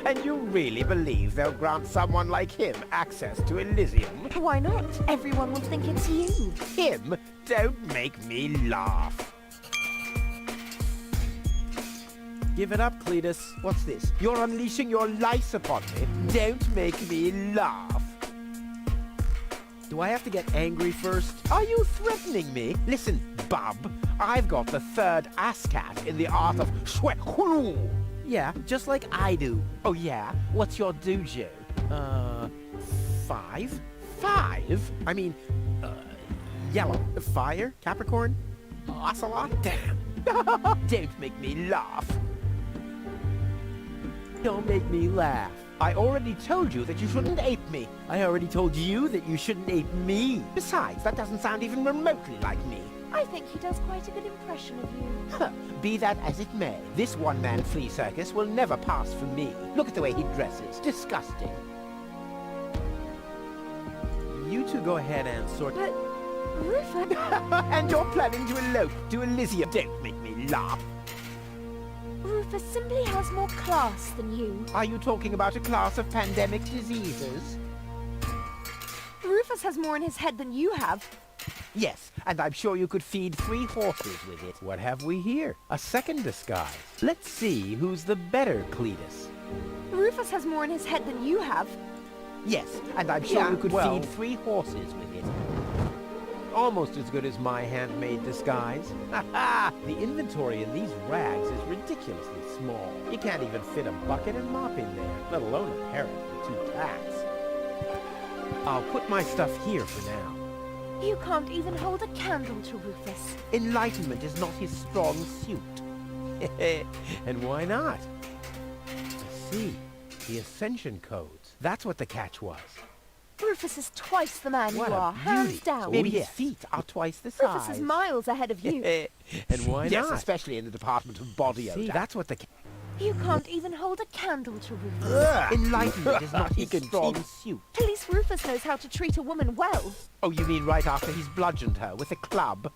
Speaker 2: And you really believe they'll grant someone like him access to Elysium?
Speaker 5: Why not? Everyone will think it's you.
Speaker 2: Him? Don't make me laugh. Give it up, Cletus. What's this? You're unleashing your lice upon me. Don't make me laugh. Do I have to get angry first? Are you threatening me? Listen, bub, I've got the third ASCAT in the art of sweat. Yeah, just like I do. Oh yeah? What's your dojo? 5? 5? I mean, yellow. Fire? Capricorn? Ocelot? Damn. Don't make me laugh. Don't make me laugh. I already told you that you shouldn't ape me. I already told you that you shouldn't ape me. Besides, that doesn't sound even remotely like me.
Speaker 5: I think he does quite a good impression of you.
Speaker 2: Huh. Be that as it may, this one-man flea circus will never pass for me. Look at the way he dresses. Disgusting. You two go ahead and sort...
Speaker 5: But, Rufus...
Speaker 2: And you're planning to elope to Elysium. Don't make me laugh.
Speaker 5: Rufus simply has more class than you.
Speaker 2: Are you talking about a class of pandemic diseases?
Speaker 5: Rufus has more in his head than you have.
Speaker 2: Yes, and I'm sure you could feed 3 horses with it. What have we here? A second disguise. Let's see who's the better Cletus.
Speaker 5: Rufus has more in his head than you have.
Speaker 2: Yes, and I'm sure you could feed 3 horses with it. Almost as good as my handmade disguise. The inventory in these rags is ridiculously small. You can't even fit a bucket and mop in there, let alone a parrot and 2 cats. I'll put my stuff here for now.
Speaker 5: You can't even hold a candle to Rufus.
Speaker 2: Enlightenment is not his strong suit. And why not? I see. The Ascension codes. That's what the catch was.
Speaker 5: Rufus is twice the man
Speaker 2: What
Speaker 5: you
Speaker 2: a
Speaker 5: are, hands
Speaker 2: beauty.
Speaker 5: down.
Speaker 2: Maybe his feet are twice the size.
Speaker 5: Rufus is miles ahead of you.
Speaker 2: And why
Speaker 6: Yes,
Speaker 2: not?
Speaker 6: especially in the department of body odor.
Speaker 2: See, that's what the...
Speaker 5: You can't even hold a candle to Rufus.
Speaker 2: Enlightenment is not his
Speaker 6: He can
Speaker 2: strong
Speaker 6: keep-
Speaker 2: suit.
Speaker 5: At least Rufus knows how to treat a woman well.
Speaker 2: Oh, you mean right after he's bludgeoned her with a club?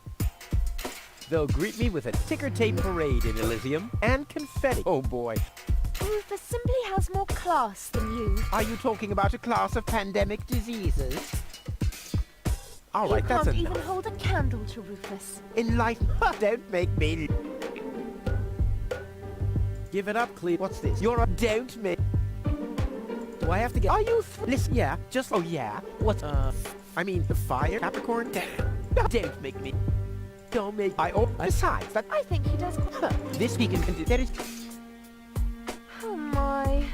Speaker 2: They'll greet me with a ticker tape parade in Elysium and confetti. Oh boy.
Speaker 5: Rufus simply has more class than you.
Speaker 2: Are you talking about a class of pandemic diseases? All
Speaker 5: You
Speaker 2: right, that's
Speaker 5: can't
Speaker 2: enough.
Speaker 5: even hold a candle to Rufus.
Speaker 2: Enlightenment. Don't make me... Give it up, Cleve. What's this? You're a... Don't make... Do I have to get... Are you... Listen, yeah, just... Oh, yeah. What... I mean, the fire? Capricorn? Damn. Don't make me... Don't make... Besides, that...
Speaker 5: I think he does...
Speaker 2: This he can do... There is...
Speaker 5: Oh my...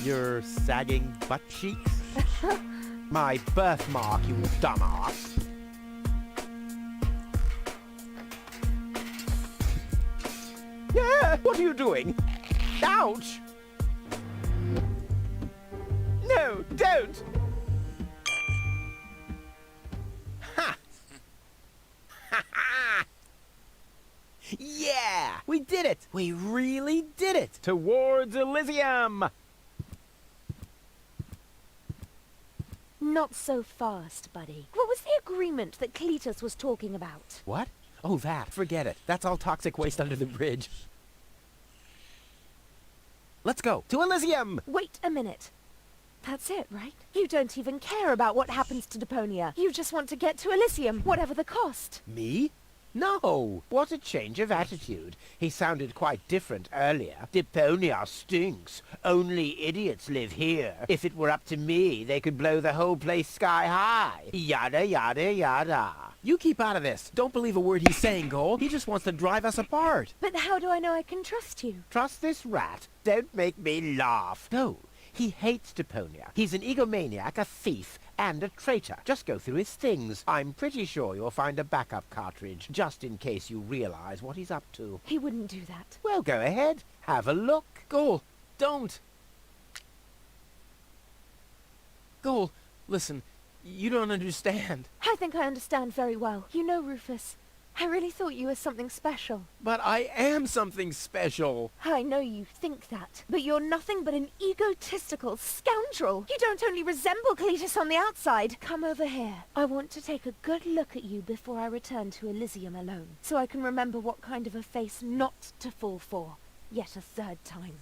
Speaker 2: Your sagging butt cheeks? My birthmark, you dumbass. Yeah, what are you doing? Ouch! No, don't! Ha! Ha ha! Yeah! We did it! We really did it! Towards Elysium!
Speaker 5: Not so fast, buddy. What was the agreement that Cletus was talking about?
Speaker 2: What? Oh, that. Forget it. That's all toxic waste under the bridge. Let's go. To Elysium!
Speaker 5: Wait a minute. That's it, right? You don't even care about what happens to Deponia. You just want to get to Elysium, whatever the cost.
Speaker 2: Me? No. What a change of attitude. He sounded quite different earlier. Deponia stinks. Only idiots live here. If it were up to me, they could blow the whole place sky high. Yada, yada, yada. You keep out of this. Don't believe a word he's saying, Cole. He just wants to drive us apart.
Speaker 5: But how do I know I can trust you?
Speaker 2: Trust this rat. Don't make me laugh. No. He hates Deponia. He's an egomaniac, a thief, and a traitor. Just go through his things. I'm pretty sure you'll find a backup cartridge, just in case you realize what he's up to.
Speaker 5: He wouldn't do that.
Speaker 2: Well, go ahead. Have a look.
Speaker 1: Goal, don't. Goal, listen, you don't understand.
Speaker 5: I think I understand very well. You know, Rufus, I really thought you were something special.
Speaker 1: But I am something special.
Speaker 5: I know you think that, but you're nothing but an egotistical scoundrel. You don't only resemble Cletus on the outside. Come over here. I want to take a good look at you before I return to Elysium alone, so I can remember what kind of a face not to fall for, yet a third time.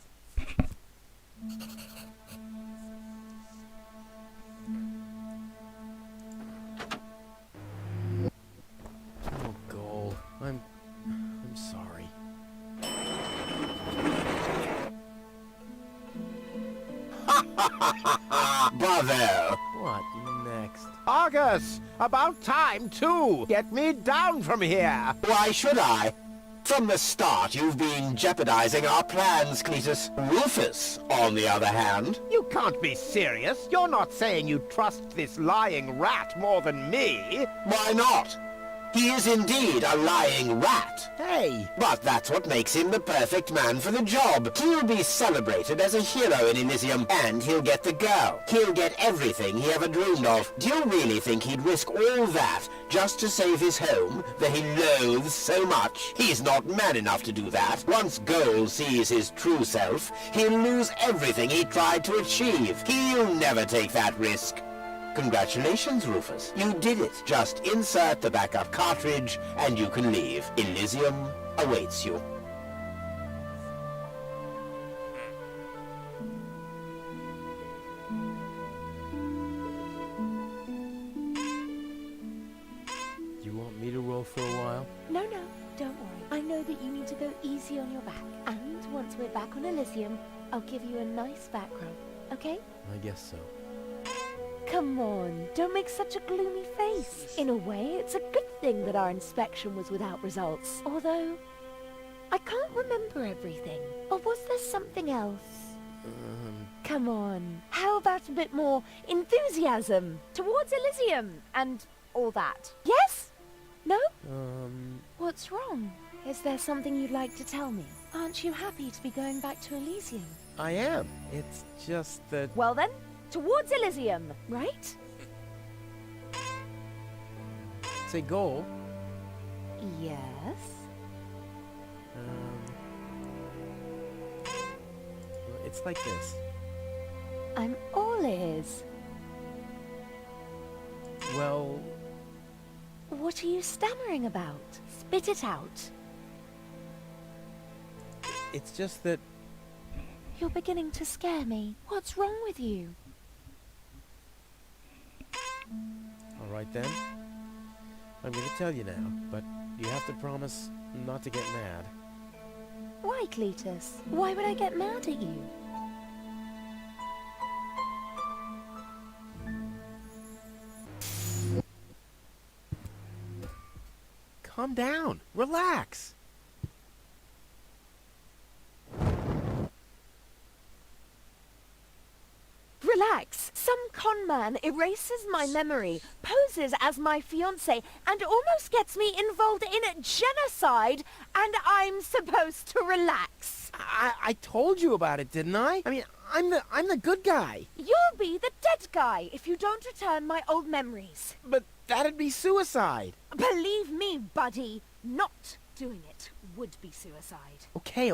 Speaker 1: Oh, Goal, I'm sorry.
Speaker 6: Ha Bravo!
Speaker 2: What next? Argus! About time, too! Get me down from here!
Speaker 6: Why should I? From the start, you've been jeopardizing our plans, Cletus. Rufus, on the other hand...
Speaker 2: You can't be serious! You're not saying you trust this lying rat more than me!
Speaker 6: Why not? He is indeed a lying rat.
Speaker 2: Hey!
Speaker 6: But that's what makes him the perfect man for the job. He'll be celebrated as a hero in Elysium, and he'll get the girl. He'll get everything he ever dreamed of. Do you really think he'd risk all that just to save his home that he loathes so much? He's not man enough to do that. Once Goal sees his true self, he'll lose everything he tried to achieve. He'll never take that risk. Congratulations, Rufus. You did it. Just insert the backup cartridge and you can leave. Elysium awaits you.
Speaker 2: You want me to roll for a while?
Speaker 5: No, don't worry. I know that you need to go easy on your back. And once we're back on Elysium, I'll give you a nice back rub, okay?
Speaker 2: I guess so.
Speaker 5: Come on, don't make such a gloomy face. In a way, it's a good thing that our inspection was without results. Although, I can't remember everything. Or was there something else? Come on, how about a bit more enthusiasm towards Elysium and all that? Yes? No? What's wrong? Is there something you'd like to tell me? Aren't you happy to be going back to Elysium?
Speaker 2: I am. It's just that...
Speaker 5: Well then, towards Elysium, right?
Speaker 2: Say goal.
Speaker 5: Yes?
Speaker 2: It's like this.
Speaker 5: I'm all ears.
Speaker 2: Well...
Speaker 5: What are you stammering about? Spit it out.
Speaker 2: It's just that...
Speaker 5: You're beginning to scare me. What's wrong with you?
Speaker 2: All right then. I'm going to tell you now, but you have to promise not to get mad.
Speaker 5: Why, Cletus? Why would I get mad at you?
Speaker 2: Calm down. Relax.
Speaker 5: Relax. Some con man erases my memory, poses as my fiancé, and almost gets me involved in genocide, and I'm supposed to relax.
Speaker 2: I told you about it, didn't I? I mean, I'm the good guy.
Speaker 5: You'll be the dead guy if you don't return my old memories.
Speaker 2: But that'd be suicide.
Speaker 5: Believe me, buddy, not doing it would be suicide.
Speaker 2: Okay.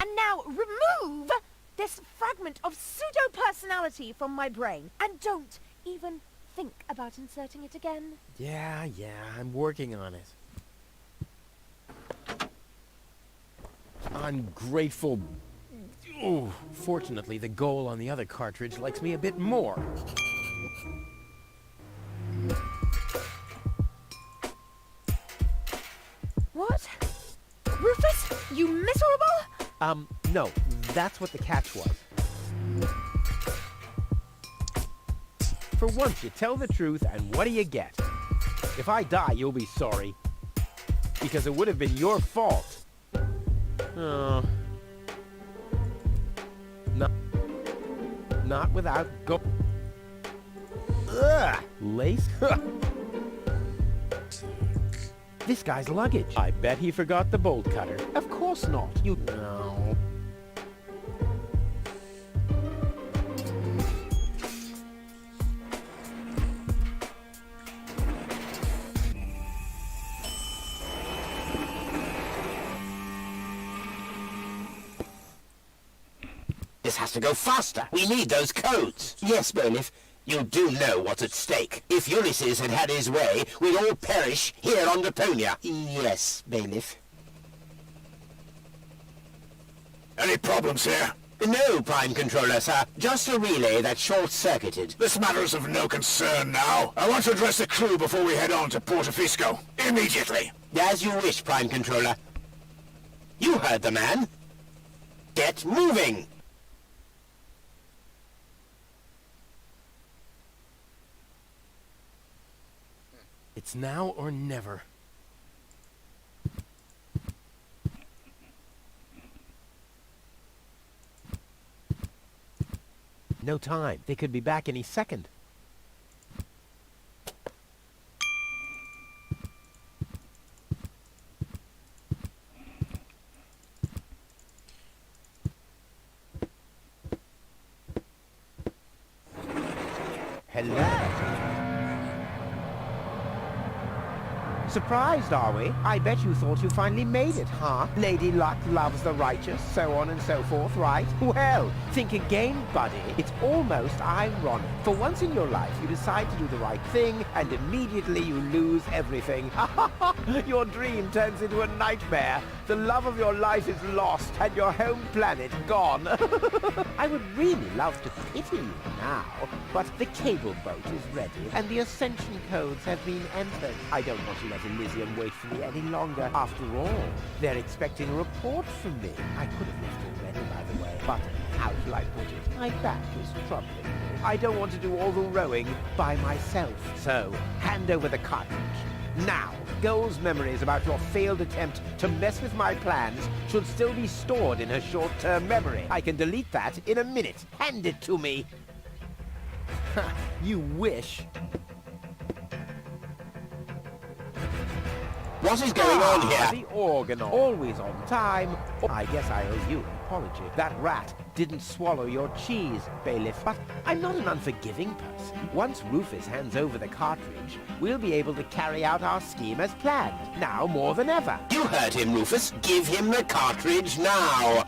Speaker 5: And now remove this fragment of pseudo-personality from my brain, and don't even think about inserting it again.
Speaker 2: Yeah, I'm working on it. Ungrateful... Ooh, fortunately, the goal on the other cartridge likes me a bit more.
Speaker 5: What? Rufus, you miserable?
Speaker 2: No, that's what the catch was. For once, you tell the truth, and what do you get? If I die, you'll be sorry. Because it would have been your fault. Oh. Not without go... Ugh! Lace? This guy's luggage. I bet he forgot the bolt cutter. Of course not. You... No.
Speaker 6: This has to go faster. We need those codes. Yes, Bailiff. You do know what's at stake. If Ulysses had had his way, we'd all perish here on Deponia. Yes, Bailiff.
Speaker 3: Any problems here?
Speaker 6: No, Prime Controller, sir. Just a relay that's short-circuited.
Speaker 3: This matter is of no concern now. I want to address the crew before we head on to Portofisco. Immediately.
Speaker 6: As you wish, Prime Controller. You heard the man. Get moving!
Speaker 1: It's now or never.
Speaker 2: No time. They could be back any second. Hello. Surprised, are we? I bet you thought you finally made it, huh? Lady Luck loves the righteous, so on and so forth, right? Well, think again, buddy. It's almost ironic. For once in your life, you decide to do the right thing, and immediately you lose everything. Your dream turns into a nightmare. The love of your life is lost, and your home planet gone. I would really love to pity you now, but the cable boat is ready, and the ascension codes have been entered. I don't want to let Elysium wait for me any longer. After all, they're expecting a report from me. I could have left already, by the way, but how shall I put it? My back is troubling me. I don't want to do all the rowing by myself. So, hand over the cartridge. Now, Goal's memories about your failed attempt to mess with my plans should still be stored in her short-term memory. I can delete that in a minute. Hand it to me. You wish.
Speaker 6: What is going on here?
Speaker 2: The organal. Always on time. I guess I owe you an apology. That rat didn't swallow your cheese, bailiff. But I'm not an unforgiving person. Once Rufus hands over the cartridge, we'll be able to carry out our scheme as planned. Now more than ever.
Speaker 6: You heard him, Rufus. Give him the cartridge now.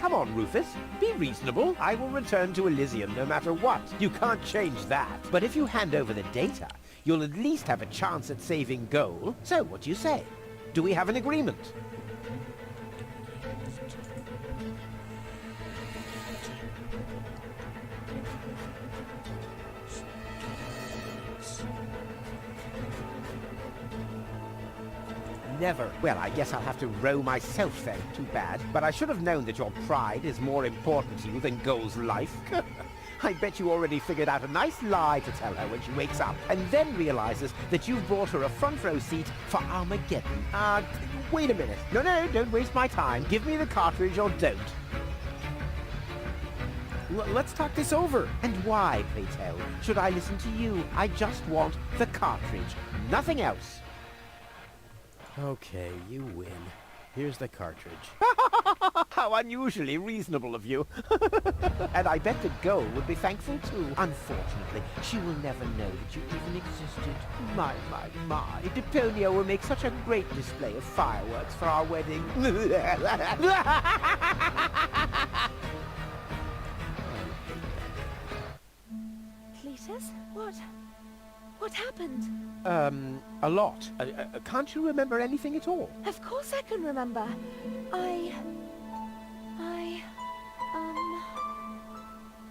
Speaker 2: Come on, Rufus. Be reasonable. I will return to Elysium no matter what. You can't change that. But if you hand over the data, you'll at least have a chance at saving Goal. So, what do you say? Do we have an agreement? Never. Well, I guess I'll have to row myself then. Too bad. But I should have known that your pride is more important to you than Goal's life. I bet you already figured out a nice lie to tell her when she wakes up, and then realizes that you've brought her a front row seat for Armageddon. Wait a minute. No, don't waste my time. Give me the cartridge or don't. Let's talk this over. And why, pray tell, should I listen to you? I just want the cartridge. Nothing else.
Speaker 1: Okay, you win. Here's the cartridge.
Speaker 2: How unusually reasonable of you. And I bet the Goal would be thankful too. Unfortunately, she will never know that you even existed. My. Deponia will make such a great display of fireworks for our wedding.
Speaker 5: Cletus? What happened?
Speaker 2: A lot. Can't you remember anything at all?
Speaker 5: Of course I can remember.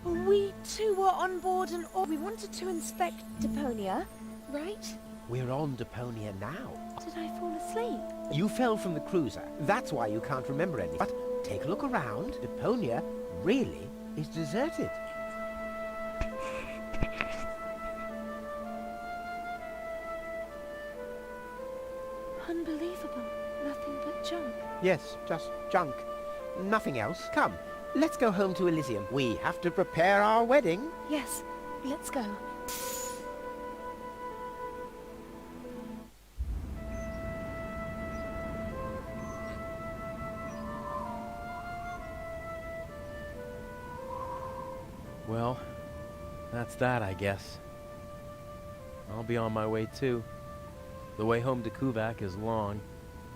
Speaker 5: We two were on board and we wanted to inspect Deponia, right?
Speaker 2: We're on Deponia now.
Speaker 5: Did I fall asleep?
Speaker 2: You fell from the cruiser. That's why you can't remember anything. But take a look around. Deponia really is deserted.
Speaker 5: Unbelievable. Nothing but junk.
Speaker 2: Yes, just junk. Nothing else. Come, let's go home to Elysium. We have to prepare our wedding.
Speaker 5: Yes, let's go.
Speaker 1: Well, that's that, I guess. I'll be on my way too. The way home to Kuvak is long,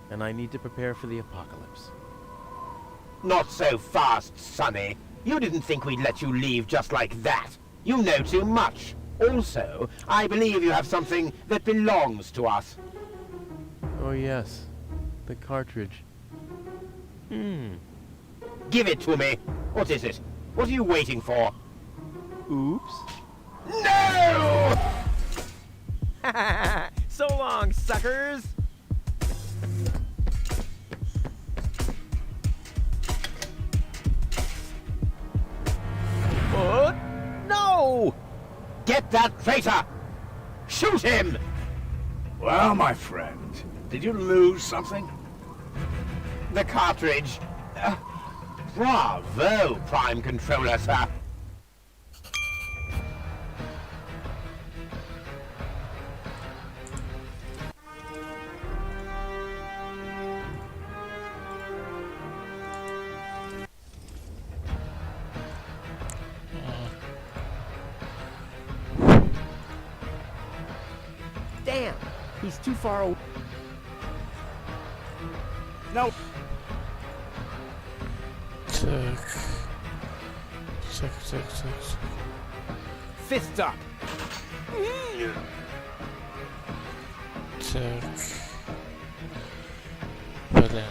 Speaker 1: and I need to prepare for the apocalypse.
Speaker 6: Not so fast, Sonny. You didn't think we'd let you leave just like that. You know too much. Also, I believe you have something that belongs to us.
Speaker 1: Oh yes, the cartridge.
Speaker 6: Give it to me. What is it? What are you waiting for?
Speaker 1: Oops.
Speaker 6: No!
Speaker 2: So long, suckers! No!
Speaker 6: Get that traitor! Shoot him!
Speaker 4: Well, my friend, did you lose something?
Speaker 6: The cartridge. Bravo, Prime Controller, sir.
Speaker 2: Damn, he's too far away.
Speaker 4: No.
Speaker 7: Так.
Speaker 2: Fists up.
Speaker 7: Так. Блин.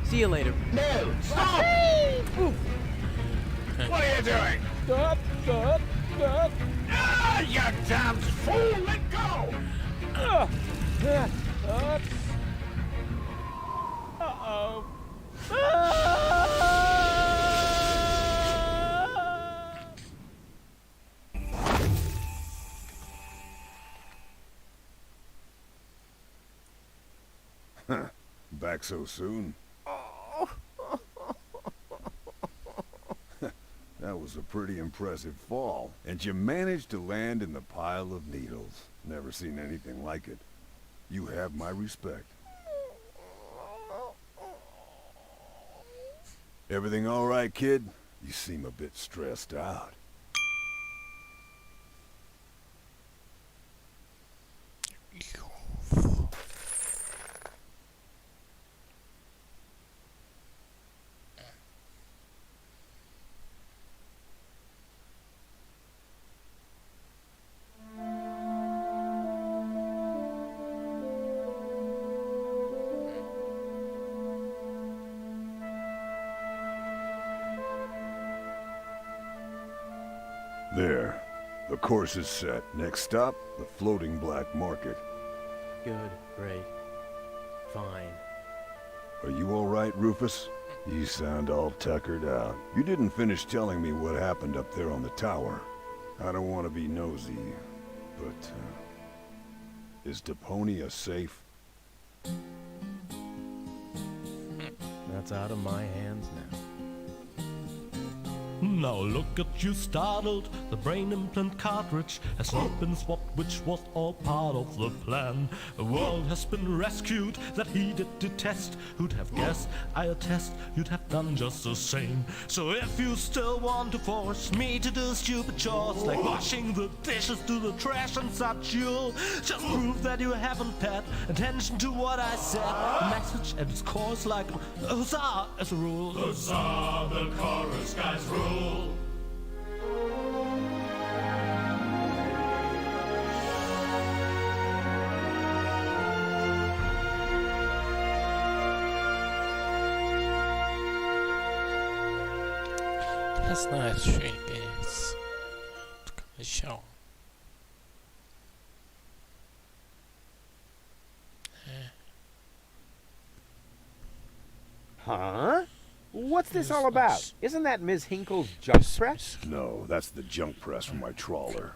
Speaker 1: See you later.
Speaker 6: No, stop!
Speaker 4: What are you doing?
Speaker 2: Stop, stop, stop.
Speaker 4: Ah, you damn fool! Let go!
Speaker 2: Uh-oh.
Speaker 3: Back so soon? That was a pretty impressive fall. And you managed to land in the pile of needles. Never seen anything like it. You have my respect. Everything all right, kid? You seem a bit stressed out. There. The course is set. Next stop, the floating black market.
Speaker 1: Good, great, fine.
Speaker 3: Are you all right, Rufus? You sound all tuckered out. You didn't finish telling me what happened up there on the tower. I don't want to be nosy, but, is Deponia safe?
Speaker 1: That's out of my hands now.
Speaker 8: Now look at you startled, the brain implant cartridge has not been swapped, which was all part of the plan. A world has been rescued that he did detest. Who'd have guessed, I attest, you'd have done just the same. So if you still want to force me to do stupid chores, like washing the dishes to the trash and such, you'll just prove that you haven't paid attention to what I said. The message at its core is like a huzzah as a rule. Huzzah, the chorus guys rule.
Speaker 7: Я знаю, что имеется. Только начал.
Speaker 2: Huh? What's this all about? Isn't that Ms. Hinkle's junk press?
Speaker 3: No, that's the junk press from my trawler.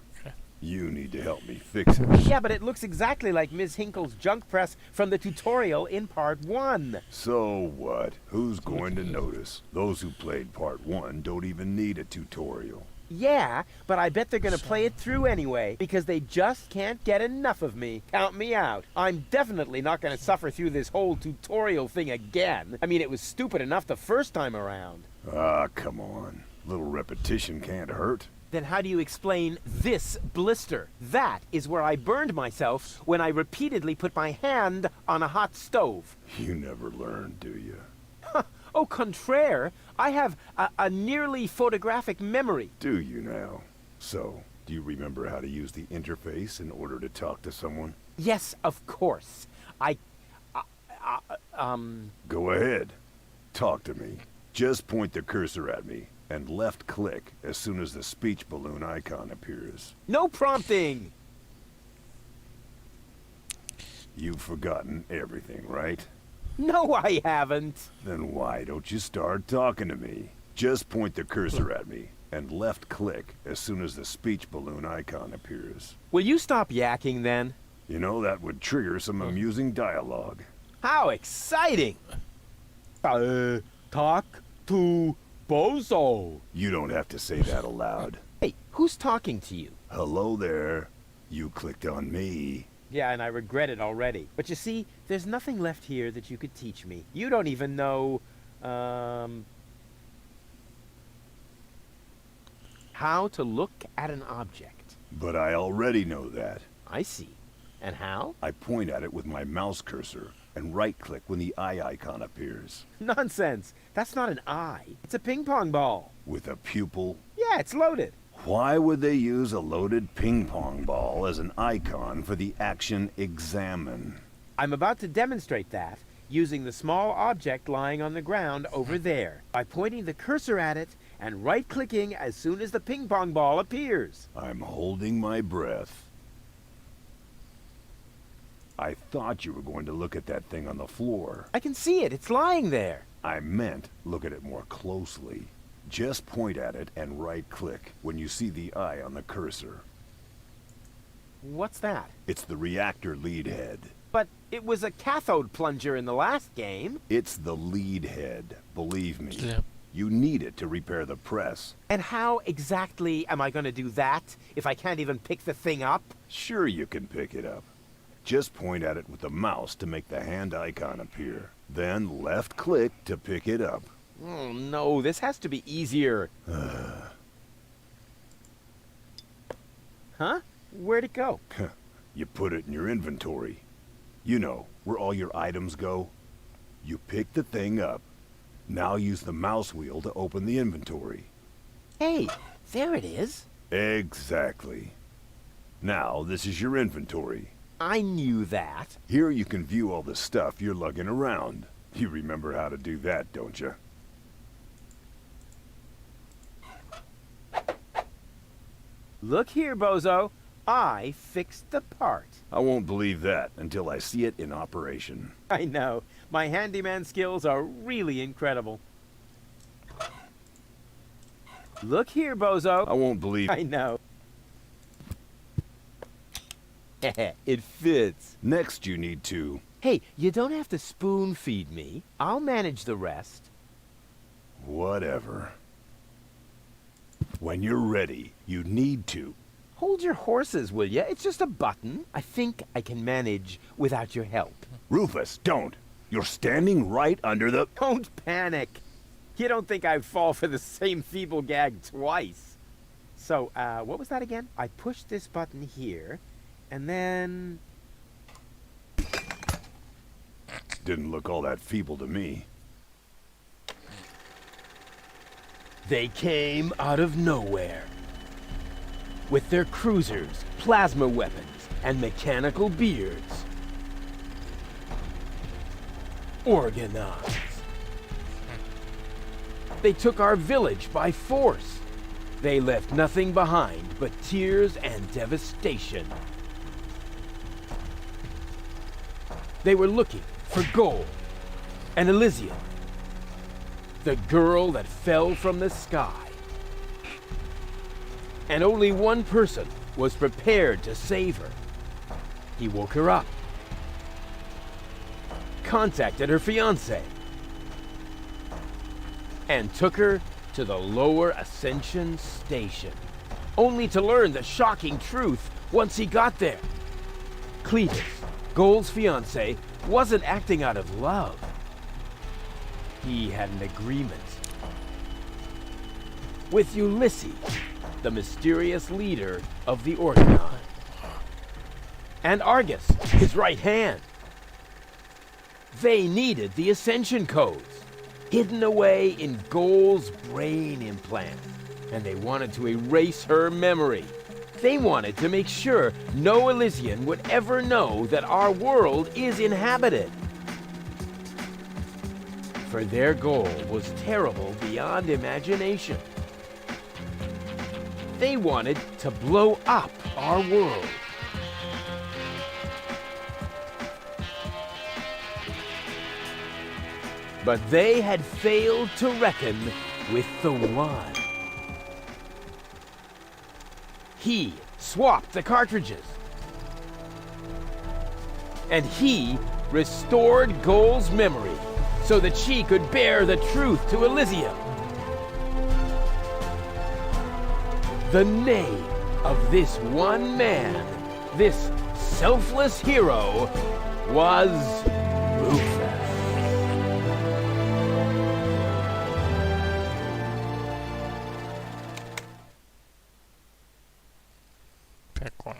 Speaker 3: You need to help me fix it.
Speaker 2: Yeah, but it looks exactly like Ms. Hinkle's junk press from the tutorial in Part 1.
Speaker 3: So what? Who's going to notice? Those who played Part 1 don't even need a tutorial.
Speaker 2: Yeah, but I bet they're gonna play it through anyway, because they just can't get enough of me. Count me out. I'm definitely not gonna suffer through this whole tutorial thing again. I mean, it was stupid enough the first time around.
Speaker 3: Ah, come on. Little repetition can't hurt.
Speaker 2: Then how do you explain this blister? That is where I burned myself when I repeatedly put my hand on a hot stove.
Speaker 3: You never learn, do you?
Speaker 2: Au contraire, I have a nearly photographic memory.
Speaker 3: Do you now? So, do you remember how to use the interface in order to talk to someone?
Speaker 2: Yes, of course.
Speaker 3: Go ahead. Talk to me. Just point the cursor at me, and left click as soon as the speech balloon icon appears.
Speaker 2: No prompting!
Speaker 3: You've forgotten everything, right?
Speaker 2: No, I haven't.
Speaker 3: Then why don't you start talking to me? Just point the cursor at me and left-click as soon as the speech balloon icon appears.
Speaker 2: Will you stop yakking then?
Speaker 3: You know, that would trigger some amusing dialogue.
Speaker 2: How exciting! Talk to Bozo.
Speaker 3: You don't have to say that aloud.
Speaker 2: Hey, who's talking to you?
Speaker 3: Hello there. You clicked on me.
Speaker 2: Yeah, and I regret it already. But you see, there's nothing left here that you could teach me. You don't even know, how to look at an object.
Speaker 3: But I already know that.
Speaker 2: I see. And how?
Speaker 3: I point at it with my mouse cursor and right-click when the eye icon appears.
Speaker 2: Nonsense. That's not an eye. It's a ping pong ball.
Speaker 3: With a pupil?
Speaker 2: Yeah, it's loaded.
Speaker 3: Why would they use a loaded ping pong ball as an icon for the action examine?
Speaker 2: I'm about to demonstrate that using the small object lying on the ground over there by pointing the cursor at it and right-clicking as soon as the ping pong ball appears.
Speaker 3: I'm holding my breath. I thought you were going to look at that thing on the floor.
Speaker 2: I can see it. It's lying there.
Speaker 3: I meant look at it more closely. Just point at it and right-click when you see the eye on the cursor.
Speaker 2: What's that?
Speaker 3: It's the reactor lead head.
Speaker 2: But it was a cathode plunger in the last game.
Speaker 3: It's the lead head, believe me.
Speaker 7: Yeah.
Speaker 3: You need it to repair the press.
Speaker 2: And how exactly am I going to do that if I can't even pick the thing up?
Speaker 3: Sure you can pick it up. Just point at it with the mouse to make the hand icon appear. Then left-click to pick it up.
Speaker 2: Oh, no, this has to be easier. Huh? Where'd it go?
Speaker 3: You put it in your inventory. You know, where all your items go. You pick the thing up. Now use the mouse wheel to open the inventory.
Speaker 2: Hey, there it is.
Speaker 3: Exactly. Now, this is your inventory.
Speaker 2: I knew that.
Speaker 3: Here you can view all the stuff you're lugging around. You remember how to do that, don't you?
Speaker 2: Look here, Bozo. I fixed the part.
Speaker 3: I won't believe that until I see it in operation.
Speaker 2: I know. My handyman skills are really incredible. Look here, Bozo.
Speaker 3: I won't believe...
Speaker 2: I know. It fits.
Speaker 3: Next you need to...
Speaker 2: Hey, you don't have to spoon feed me. I'll manage the rest.
Speaker 3: Whatever. When you're ready, you need to...
Speaker 2: Hold your horses, will ya? It's just a button. I think I can manage without your help.
Speaker 3: Rufus, don't! You're standing right under the...
Speaker 2: Don't panic. You don't think I'd fall for the same feeble gag twice. So, what was that again? I pushed this button here, and then...
Speaker 3: Didn't look all that feeble to me.
Speaker 2: They came out of nowhere. With their cruisers, plasma weapons, and mechanical beards. Organized. They took our village by force. They left nothing behind but tears and devastation. They were looking for gold and Elysium, the girl that fell from the sky. And only one person was prepared to save her. He woke her up, contacted her fiancé, and took her to the lower Ascension station, only to learn the shocking truth once he got there. Cletus, Gold's fiancé, wasn't acting out of love. He had an agreement with Ulysses, the mysterious leader of the Organon, and Argus, his right hand. They needed the Ascension codes, hidden away in Gold's brain implant, and they wanted to erase her memory. They wanted to make sure no Elysian would ever know that our world is inhabited. For their goal was terrible beyond imagination. They wanted to blow up our world. But they had failed to reckon with the one. He swapped the cartridges. And he restored Goal's memory so that she could bear the truth to Elysium. The name of this one man, this selfless hero, was Rufus.
Speaker 7: Pick one.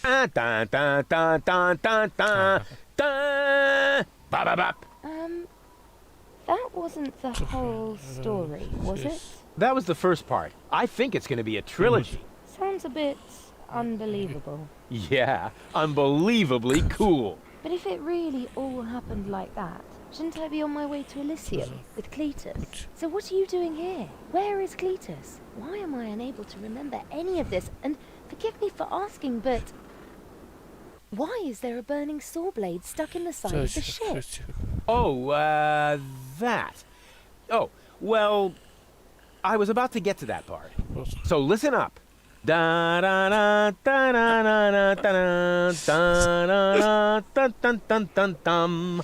Speaker 2: Dun dun dun dun dun dun dun dun. Ba-ba-bop.
Speaker 5: That wasn't the whole story, was it?
Speaker 2: That was the first part. I think it's going to be a trilogy.
Speaker 5: Sounds a bit unbelievable.
Speaker 2: Yeah, unbelievably cool.
Speaker 5: But if it really all happened like that, shouldn't I be on my way to Elysium with Cletus? So what are you doing here? Where is Cletus? Why am I unable to remember any of this? And forgive me for asking, but why is there a burning saw blade stuck in the side of the ship?
Speaker 2: Oh, that. Oh, well, I was about to get to that part. So listen up. Da da da da da da da da da da dun dun dun dun.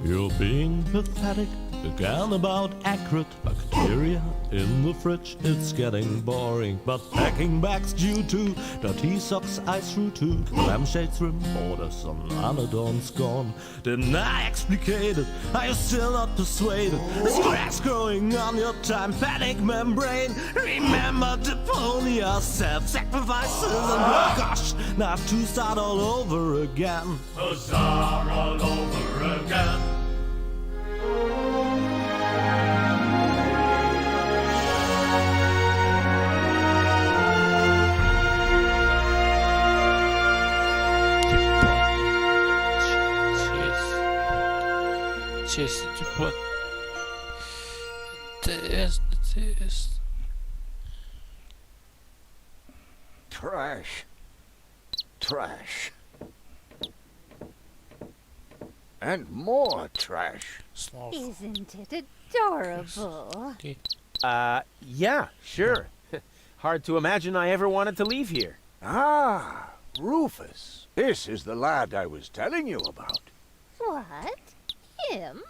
Speaker 8: You're being pathetic again about accurate bacteria in the fridge. It's getting boring, but packing bags due to dirty socks ice through to lampshades rim borders on Anadon's gone. Didn't I explicate it? Are you still not persuaded? There's cracks growing on your tympanic membrane. Remember Deponia, self-sacrifices, and oh gosh, now to start all over again. Huzzah, all over again.
Speaker 7: Часть, типа... Тест.
Speaker 4: Trash. Trash. And more trash.
Speaker 7: Снова.
Speaker 5: Isn't it adorable?
Speaker 2: Yeah, sure. Hard to imagine I ever wanted to leave here.
Speaker 4: Ah, Rufus. This is the lad I was telling you about.
Speaker 5: What? Him?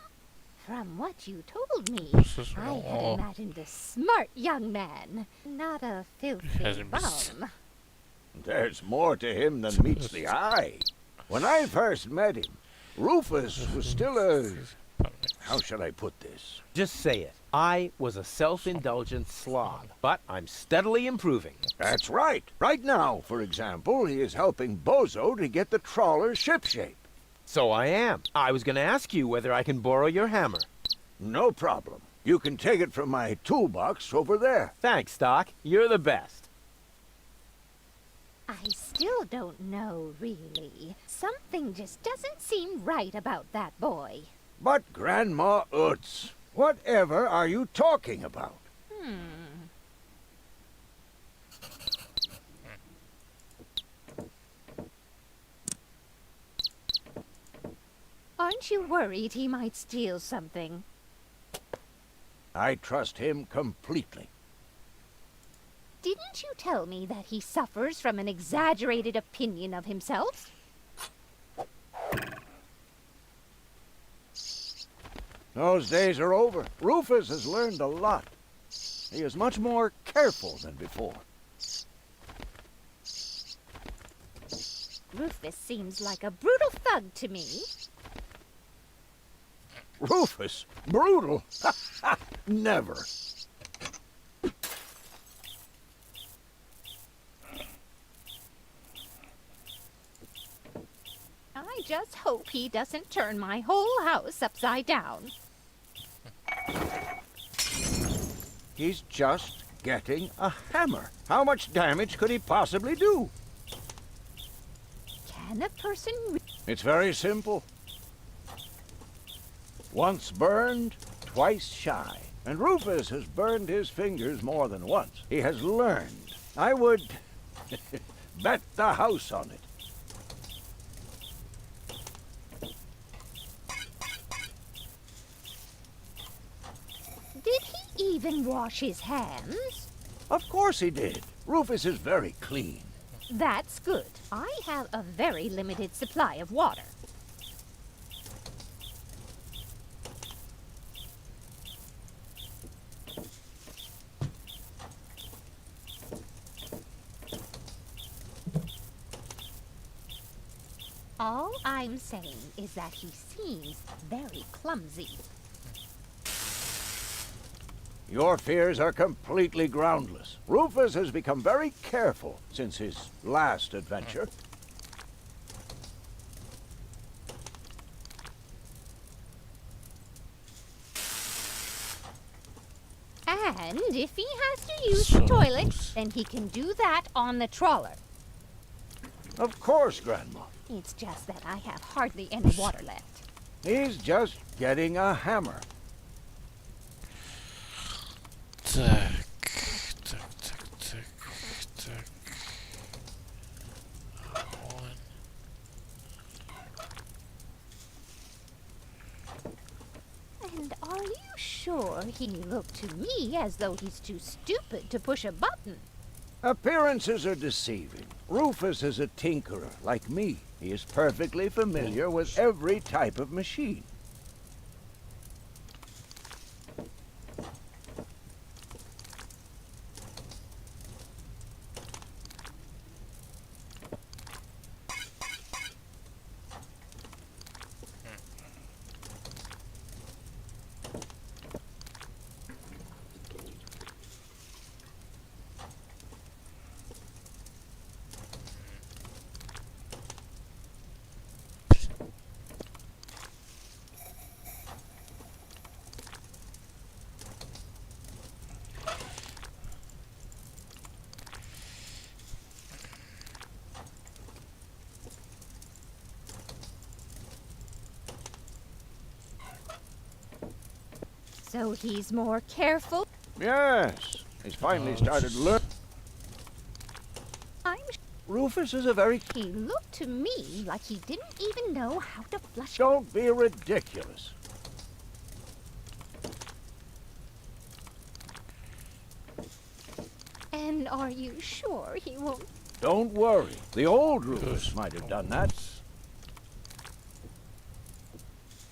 Speaker 5: From what you told me, I had imagined a smart young man, not a filthy bum.
Speaker 4: There's more to him than meets the eye. When I first met him, Rufus was still a... How shall I put this?
Speaker 2: Just say it. I was a self-indulgent slob, but I'm steadily improving.
Speaker 4: That's right. Right now, for example, he is helping Bozo to get the trawler shipshape.
Speaker 2: So I am. I was going to ask you whether I can borrow your hammer.
Speaker 4: No problem. You can take it from my toolbox over there.
Speaker 2: Thanks, Doc. You're the best.
Speaker 5: I still don't know, really. Something just doesn't seem right about that boy.
Speaker 4: But Grandma Utz, whatever are you talking about?
Speaker 5: Aren't you worried he might steal something?
Speaker 4: I trust him completely.
Speaker 5: Didn't you tell me that he suffers from an exaggerated opinion of himself?
Speaker 4: Those days are over. Rufus has learned a lot. He is much more careful than before.
Speaker 5: Rufus seems like a brutal thug to me.
Speaker 4: Rufus? Brutal? Never.
Speaker 5: I just hope he doesn't turn my whole house upside down.
Speaker 4: He's just getting a hammer. How much damage could he possibly do?
Speaker 5: Can a person...
Speaker 4: It's very simple. Once burned, twice shy. And Rufus has burned his fingers more than once. He has learned. I would bet the house on it.
Speaker 9: even wash his hands?
Speaker 4: Of course he did. Rufus is very clean.
Speaker 9: That's good. I have a very limited supply of water. All I'm saying is that he seems very clumsy.
Speaker 4: Your fears are completely groundless. Rufus has become very careful since his last adventure.
Speaker 9: And if he has to use the toilet, then he can do that on the trawler.
Speaker 4: Of course, Grandma.
Speaker 9: It's just that I have hardly any water left.
Speaker 4: He's just getting a hammer.
Speaker 7: Так. Вон.
Speaker 9: And are you sure he looked to me as though he's too stupid to push a button?
Speaker 4: Appearances are deceiving. Rufus is a tinkerer like me. He is perfectly familiar with every type of machine.
Speaker 9: So he's more careful?
Speaker 4: Yes, he's finally started learning. Rufus is a very...
Speaker 9: He looked to me like he didn't even know how to flush.
Speaker 4: Don't be ridiculous.
Speaker 9: And are you sure he won't?
Speaker 4: Don't worry. The old Rufus might have done that.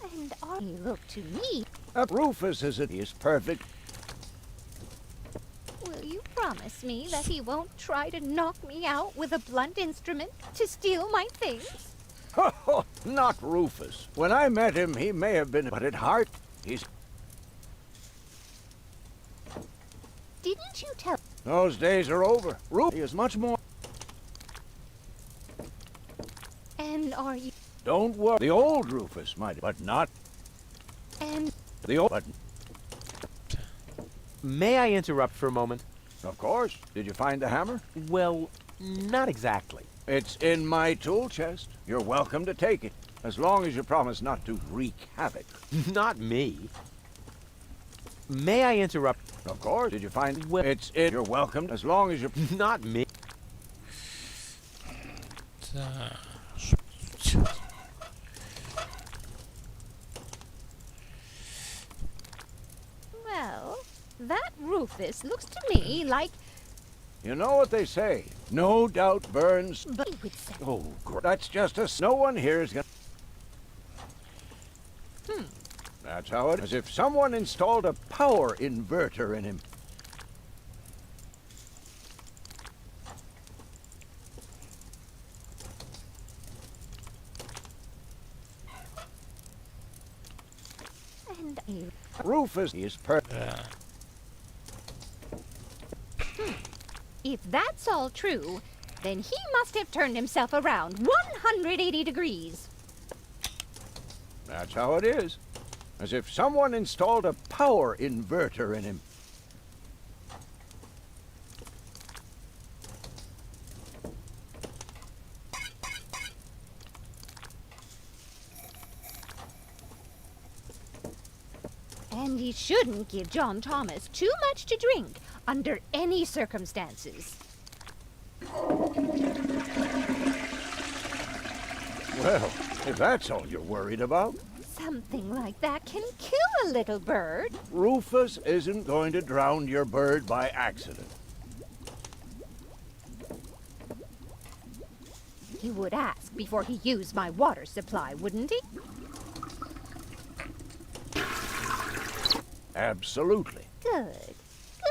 Speaker 9: And are he looked to me?
Speaker 4: Rufus is perfect.
Speaker 9: Will you promise me that he won't try to knock me out with a blunt instrument to steal my things?
Speaker 4: Not Rufus. When I met him, he may have been, but at heart, he's...
Speaker 9: Didn't you tell?
Speaker 4: Those days are over. Rufus is much more...
Speaker 9: And are you?
Speaker 4: Don't worry. The old Rufus might have, but not...
Speaker 9: And...
Speaker 4: The old... But...
Speaker 2: May I interrupt for a moment?
Speaker 4: Of course. Did you find the hammer?
Speaker 2: Well, not exactly.
Speaker 4: It's in my tool chest. You're welcome to take it, as long as you promise not to wreak havoc.
Speaker 2: Not me. May I interrupt?
Speaker 4: Of course. Did you find it?
Speaker 2: Well,
Speaker 4: it's in. You're welcome, as long as you...
Speaker 2: Not me.
Speaker 9: Well, that Rufus looks to me like...
Speaker 4: You know what they say. No doubt burns...
Speaker 9: But he would say...
Speaker 4: Oh, that's just a... No one here is gonna... That's how it is. As if someone installed a power inverter in him.
Speaker 9: And
Speaker 4: Rufus is
Speaker 9: if that's all true, then he must have turned himself around 180 degrees.
Speaker 4: That's how it is. As if someone installed a power inverter in him.
Speaker 9: And he shouldn't give John Thomas too much to drink under any circumstances.
Speaker 4: Well, if that's all you're worried about.
Speaker 9: Something like that can kill a little bird.
Speaker 4: Rufus isn't going to drown your bird by accident.
Speaker 9: He would ask before he used my water supply, wouldn't he?
Speaker 4: Absolutely.
Speaker 9: Good,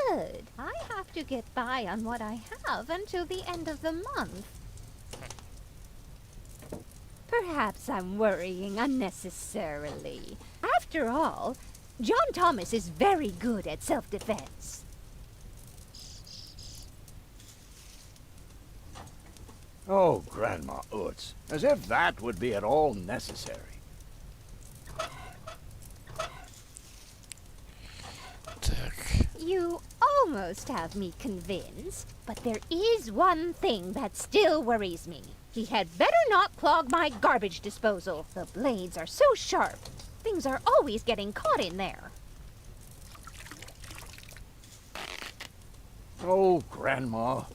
Speaker 9: good. I have to get by on what I have until the end of the month. Perhaps I'm worrying unnecessarily. After all, John Thomas is very good at self-defense.
Speaker 4: Oh, Grandma Utz, as if that would be at all necessary.
Speaker 7: Так.
Speaker 9: You almost have me convinced, but there is one thing that still worries me. He had better not clog my garbage disposal. The blades are so sharp. Things are always getting caught in there.
Speaker 4: Oh, Grandma,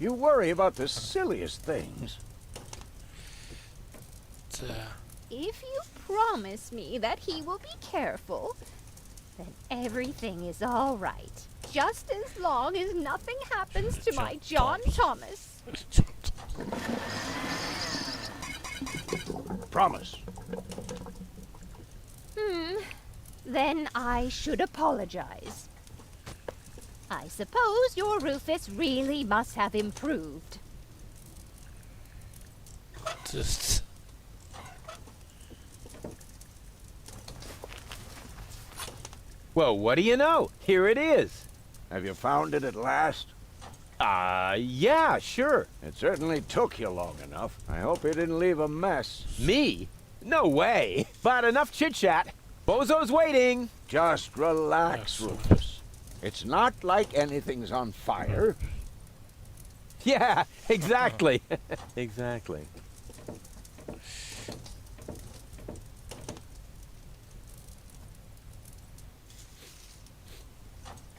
Speaker 4: you worry about the silliest things.
Speaker 7: Так.
Speaker 9: If you promise me that he will be careful, then everything is all right. Just as long as nothing happens to my John Thomas.
Speaker 4: Promise.
Speaker 9: Then I should apologize. I suppose your Rufus really must have improved.
Speaker 7: Just.
Speaker 2: Well, what do you know? Here it is.
Speaker 4: Have you found it at last?
Speaker 2: Yeah, sure.
Speaker 4: It certainly took you long enough. I hope you didn't leave a mess.
Speaker 2: Me? No way. But enough chit-chat. Bozo's waiting.
Speaker 4: Just relax, Rufus. It's not like anything's on fire.
Speaker 2: Yeah, exactly. Exactly.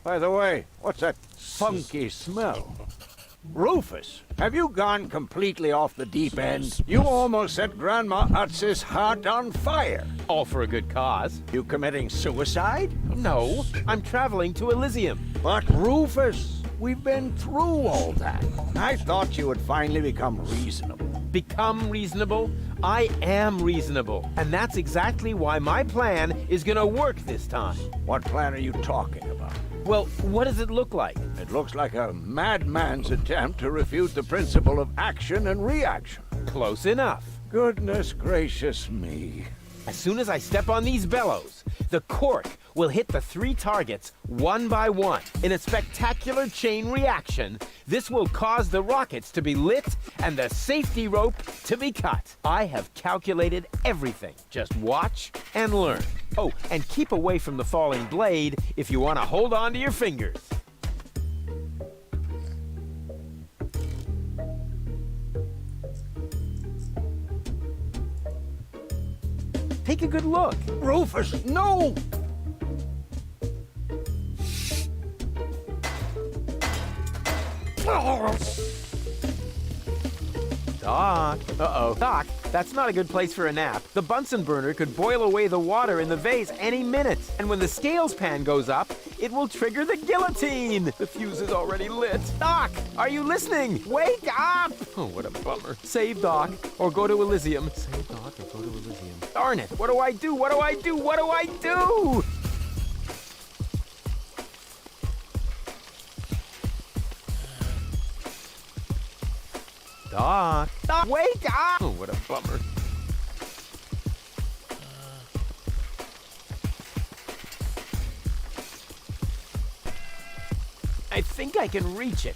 Speaker 4: By the way, what's that funky smell? Rufus, have you gone completely off the deep end? You almost set Grandma Utz's heart on fire.
Speaker 2: All for a good cause.
Speaker 4: You committing suicide?
Speaker 2: No, I'm traveling to Elysium.
Speaker 4: But Rufus, we've been through all that. I thought you would finally become reasonable.
Speaker 2: Become reasonable? I am reasonable. And that's exactly why my plan is gonna work this time.
Speaker 4: What plan are you talking about?
Speaker 2: Well, what does it look like?
Speaker 4: It looks like a madman's attempt to refute the principle of action and reaction.
Speaker 2: Close enough.
Speaker 4: Goodness gracious me.
Speaker 2: As soon as I step on these bellows, the cork will hit the 3 targets one by one. In a spectacular chain reaction, this will cause the rockets to be lit and the safety rope to be cut. I have calculated everything. Just watch and learn. Oh, and keep away from the falling blade if you want to hold on to your fingers. Take a good look.
Speaker 4: Rufus, no!
Speaker 2: Doc. Uh-oh. Doc, that's not a good place for a nap. The Bunsen burner could boil away the water in the vase any minute. And when the scales pan goes up, it will trigger the guillotine. The fuse is already lit. Doc, are you listening? Wake up! Oh, what a bummer. Save Doc, or go to Elysium. Save Doc, or go to Elysium. Darn it, what do I do? What do I do? What do I do? Doc. Doc, wake up! Oh, what a bummer. I think I can reach it.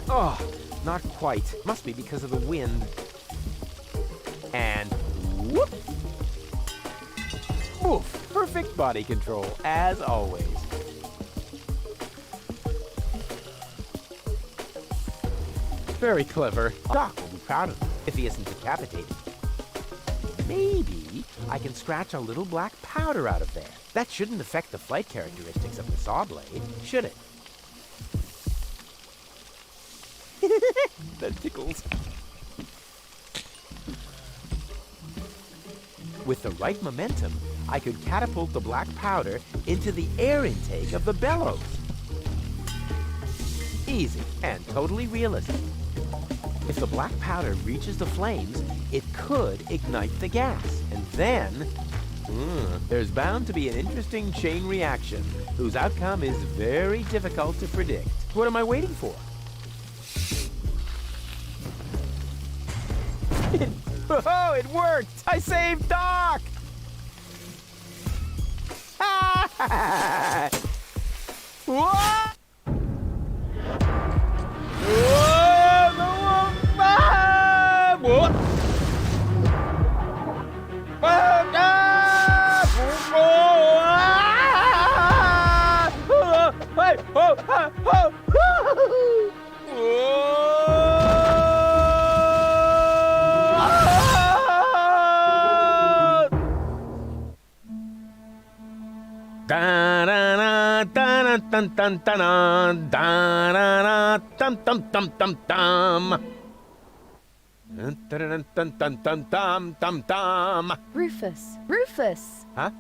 Speaker 2: Oh, not quite. Must be because of the wind. And whoop! Oof, perfect body control, as always. Very clever. Doc will be proud of him if he isn't decapitated. Maybe I can scratch a little black powder out of there. That shouldn't affect the flight characteristics of the saw blade, should it? That tickles. With the right momentum, I could catapult the black powder into the air intake of the bellows. Easy and totally realistic. If the black powder reaches the flames, it could ignite the gas. And then, there's bound to be an interesting chain reaction, whose outcome is very difficult to predict. What am I waiting for? Oh, it worked! I saved Doc! What?
Speaker 5: Rufus!
Speaker 2: Huh?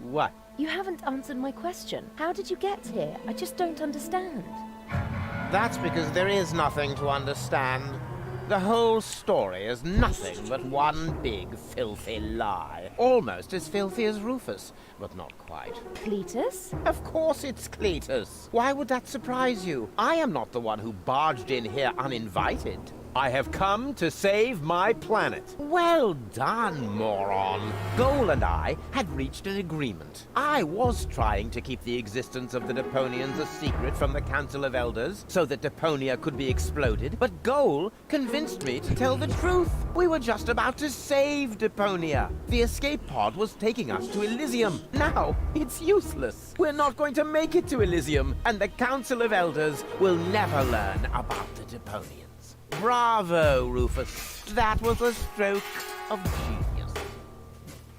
Speaker 2: What?
Speaker 5: You haven't answered my question. How did you get here? I just don't understand.
Speaker 6: That's because there is nothing to understand. The whole story is nothing but one big filthy lie. Almost as filthy as Rufus, but not quite.
Speaker 5: Cletus?
Speaker 6: Of course it's Cletus. Why would that surprise you? I am not the one who barged in here uninvited.
Speaker 2: I have come to save my planet.
Speaker 6: Well done, moron. Goal and I had reached an agreement. I was trying to keep the existence of the Deponians a secret from the Council of Elders so that Deponia could be exploded, but Goal convinced me to tell the truth. We were just about to save Deponia. The escape pod was taking us to Elysium. Now, it's useless. We're not going to make it to Elysium, and the Council of Elders will never learn about the Deponians. Bravo, Rufus. That was a stroke of genius.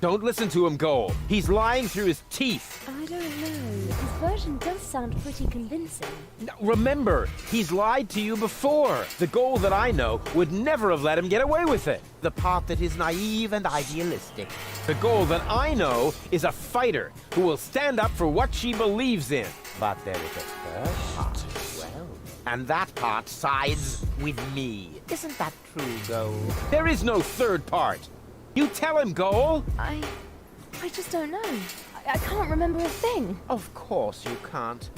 Speaker 2: Don't listen to him, Goal. He's lying through his teeth.
Speaker 5: I don't know. His version does sound pretty convincing.
Speaker 2: Now, remember, he's lied to you before. The Goal that I know would never have let him get away with it.
Speaker 6: The part that is naive and idealistic.
Speaker 2: The Goal that I know is a fighter who will stand up for what she believes in.
Speaker 6: But there is a third part as well. And that part sides with me. Isn't that true, Goal?
Speaker 2: There is no third part. You tell him, Goal.
Speaker 5: I just don't know. I can't remember a thing.
Speaker 6: Of course you can't.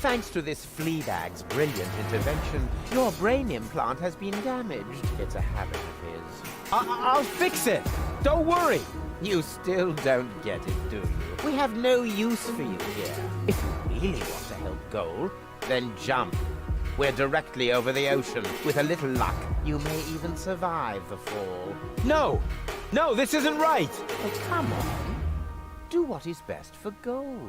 Speaker 6: Thanks to this Fleabag's brilliant intervention, your brain implant has been damaged. It's a habit of his.
Speaker 2: I'll fix it. Don't worry.
Speaker 6: You still don't get it, do you? We have no use for you here. If you really want to help Goal, then jump. We're directly over the ocean. With a little luck, you may even survive the fall.
Speaker 2: No, this isn't right.
Speaker 6: Oh, come on. Do what is best for Goal.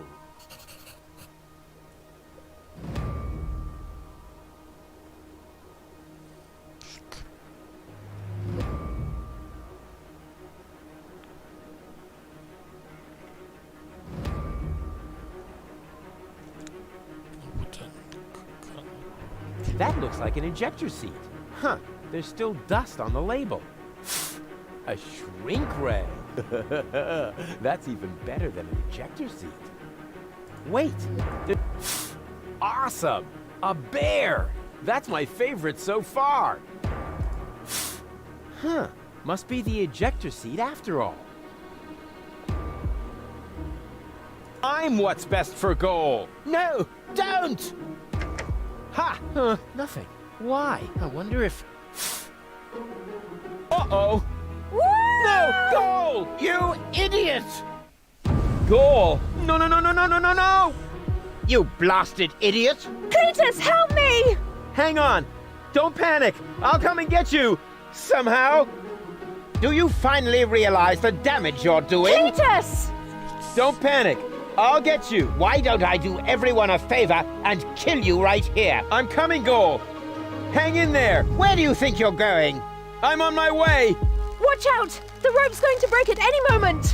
Speaker 2: That looks like an ejector seat. Huh, there's still dust on the label. A shrink ray. That's even better than an ejector seat. Wait, awesome! A bear! That's my favorite so far. Huh, must be the ejector seat after all. I'm what's best for Goal.
Speaker 6: No, don't!
Speaker 2: Ha! Nothing. Why? I wonder if... Uh-oh! No! Goal!
Speaker 6: You idiot!
Speaker 2: Goal! No!
Speaker 6: You blasted idiot!
Speaker 5: Cletus, help me!
Speaker 2: Hang on! Don't panic! I'll come and get you! Somehow!
Speaker 6: Do you finally realize the damage you're doing?
Speaker 5: Cletus!
Speaker 2: Don't panic! I'll get you!
Speaker 6: Why don't I do everyone a favor and kill you right here?
Speaker 2: I'm coming, Goal! Hang in there!
Speaker 6: Where do you think you're going?
Speaker 2: I'm on my way!
Speaker 5: Watch out! The rope's going to break at any moment!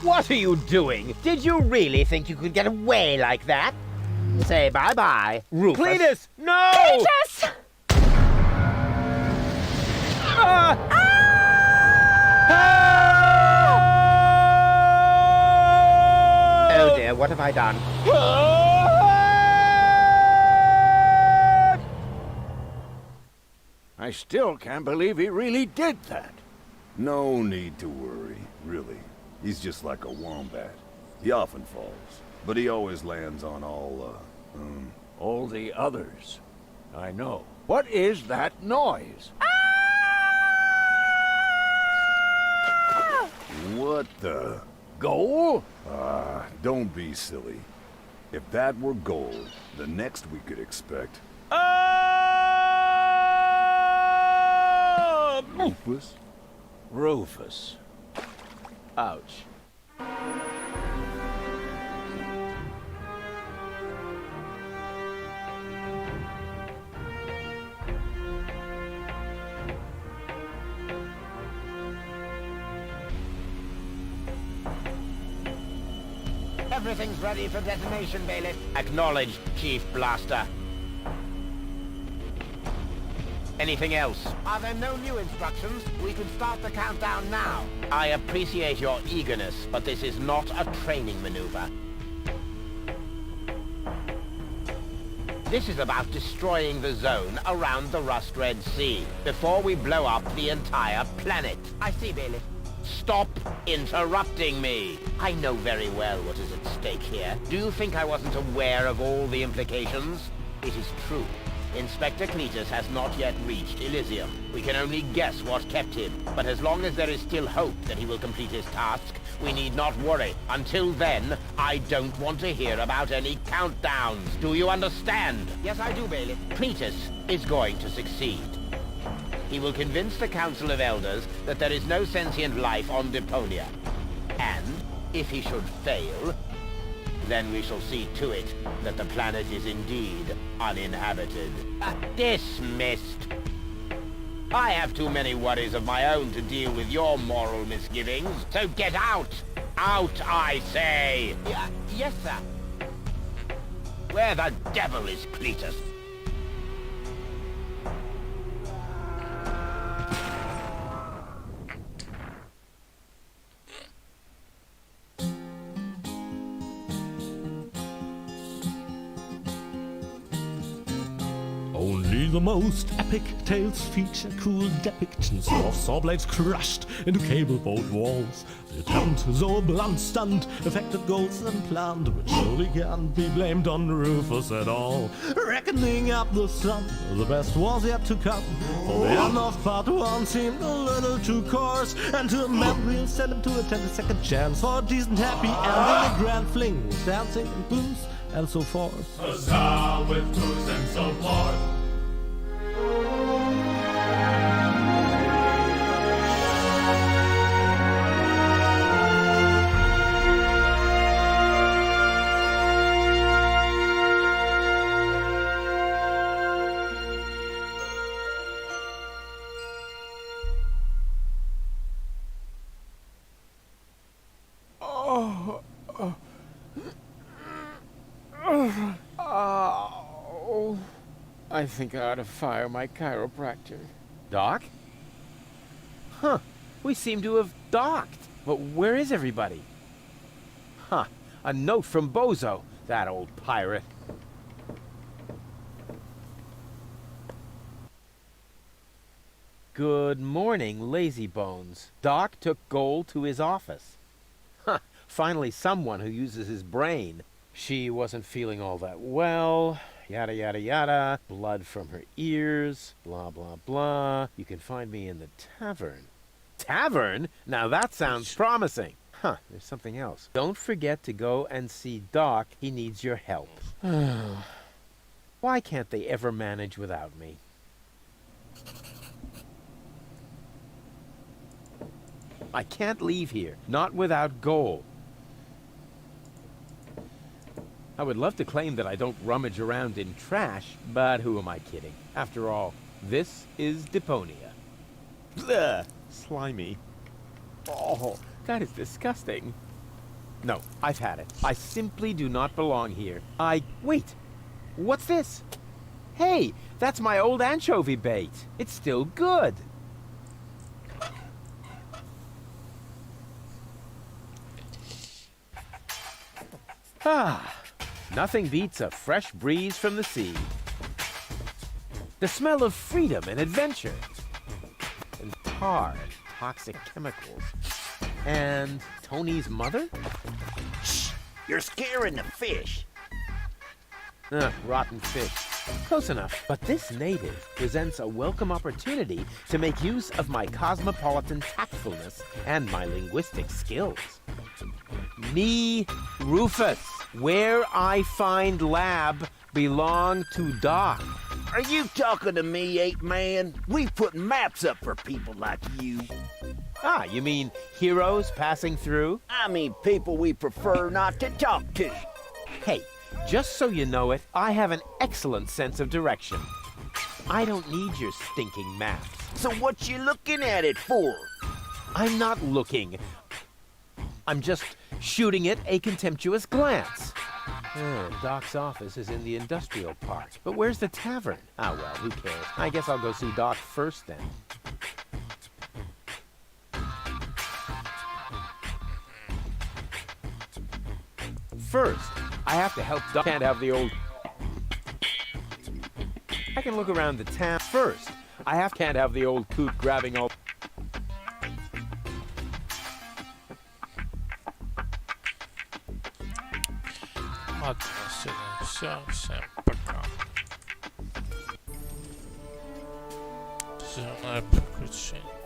Speaker 6: What are you doing? Did you really think you could get away like that? Say bye-bye, Rufus.
Speaker 2: Cletus! No!
Speaker 5: Cletus!
Speaker 2: Ah! I done?
Speaker 4: I still can't believe he really did that.
Speaker 3: No need to worry, really. He's just like a wombat. He often falls, but he always lands on
Speaker 4: All the others. I know. What is that noise?
Speaker 3: What the?
Speaker 4: Goal?
Speaker 3: Don't be silly. If that were gold, the next we could expect... Rufus?
Speaker 4: Rufus. Ouch.
Speaker 6: Everything's ready for detonation, Bailiff. Acknowledged, Chief Blaster. Anything else? Are there no new instructions? We can start the countdown now. I appreciate your eagerness, but this is not a training maneuver. This is about destroying the zone around the Rust Red Sea before we blow up the entire planet. I see, Bailiff. Stop interrupting me. I know very well what is at stake here. Do you think I wasn't aware of all the implications? It is true. Inspector Cletus has not yet reached Elysium. We can only guess what kept him, but as long as there is still hope that he will complete his task, we need not worry. Until then, I don't want to hear about any countdowns. Do you understand? Yes, I do, Bailiff. Cletus is going to succeed. He will convince the Council of Elders that there is no sentient life on Deponia. And, if he should fail, then we shall see to it that the planet is indeed uninhabited. Dismissed. I have too many worries of my own to deal with your moral misgivings, so get out! Out, I say! Yes, sir. Where the devil is Cletus?
Speaker 8: Only the most epic tales feature cool depictions of saw blades crushed into cable boat walls. The attempt, though blunt stunt, affected goals and planned, which surely can't be blamed on Rufus at all. Reckoning up the sum, the best was yet to come. For the end of part one seemed a little too coarse, and to a man we'll send him to attend a second chance for a decent happy ending, a grand fling with dancing and booze and so forth.
Speaker 10: Huzzah with booze and so forth.
Speaker 2: I think I ought to fire my chiropractor. Doc? Huh. We seem to have docked. But where is everybody? Huh. A note from Bozo, that old pirate. Good morning, lazy bones. Doc took Gold to his office. Huh. Finally someone who uses his brain. She wasn't feeling all that well. Yada, yada, yada. Blood from her ears. Blah, blah, blah. You can find me in the tavern. Tavern? Now that sounds promising. Huh, there's something else. Don't forget to go and see Doc. He needs your help. Why can't they ever manage without me? I can't leave here. Not without Gold. I would love to claim that I don't rummage around in trash, but who am I kidding? After all, this is Deponia. Blah! Slimy. Oh, that is disgusting. No, I've had it. I simply do not belong here. Wait! What's this? Hey, that's my old anchovy bait. It's still good. Ah, nothing beats a fresh breeze from the sea. The smell of freedom and adventure. And tar and toxic chemicals. And Tony's mother?
Speaker 6: Shh! You're scaring the fish.
Speaker 2: Rotten fish. Close enough. But this native presents a welcome opportunity to make use of my cosmopolitan tactfulness and my linguistic skills. Me, Rufus, where I find lab belong to Doc.
Speaker 11: Are you talking to me, ape man? We put maps up for people like you.
Speaker 2: Ah, you mean heroes passing through?
Speaker 11: I mean people we prefer not to talk to.
Speaker 2: Hey, just so you know it, I have an excellent sense of direction. I don't need your stinking maps.
Speaker 11: So what you looking at it for?
Speaker 2: I'm not looking. I'm just shooting it a contemptuous glance. Doc's office is in the industrial park. But where's the tavern? Ah, well, who cares? I guess I'll go see Doc first then. First, I have to help Doc. Can't have the old... I can look around the town. First, can't have the old coot grabbing all...
Speaker 7: Все, всем пока. Зеленое приключение.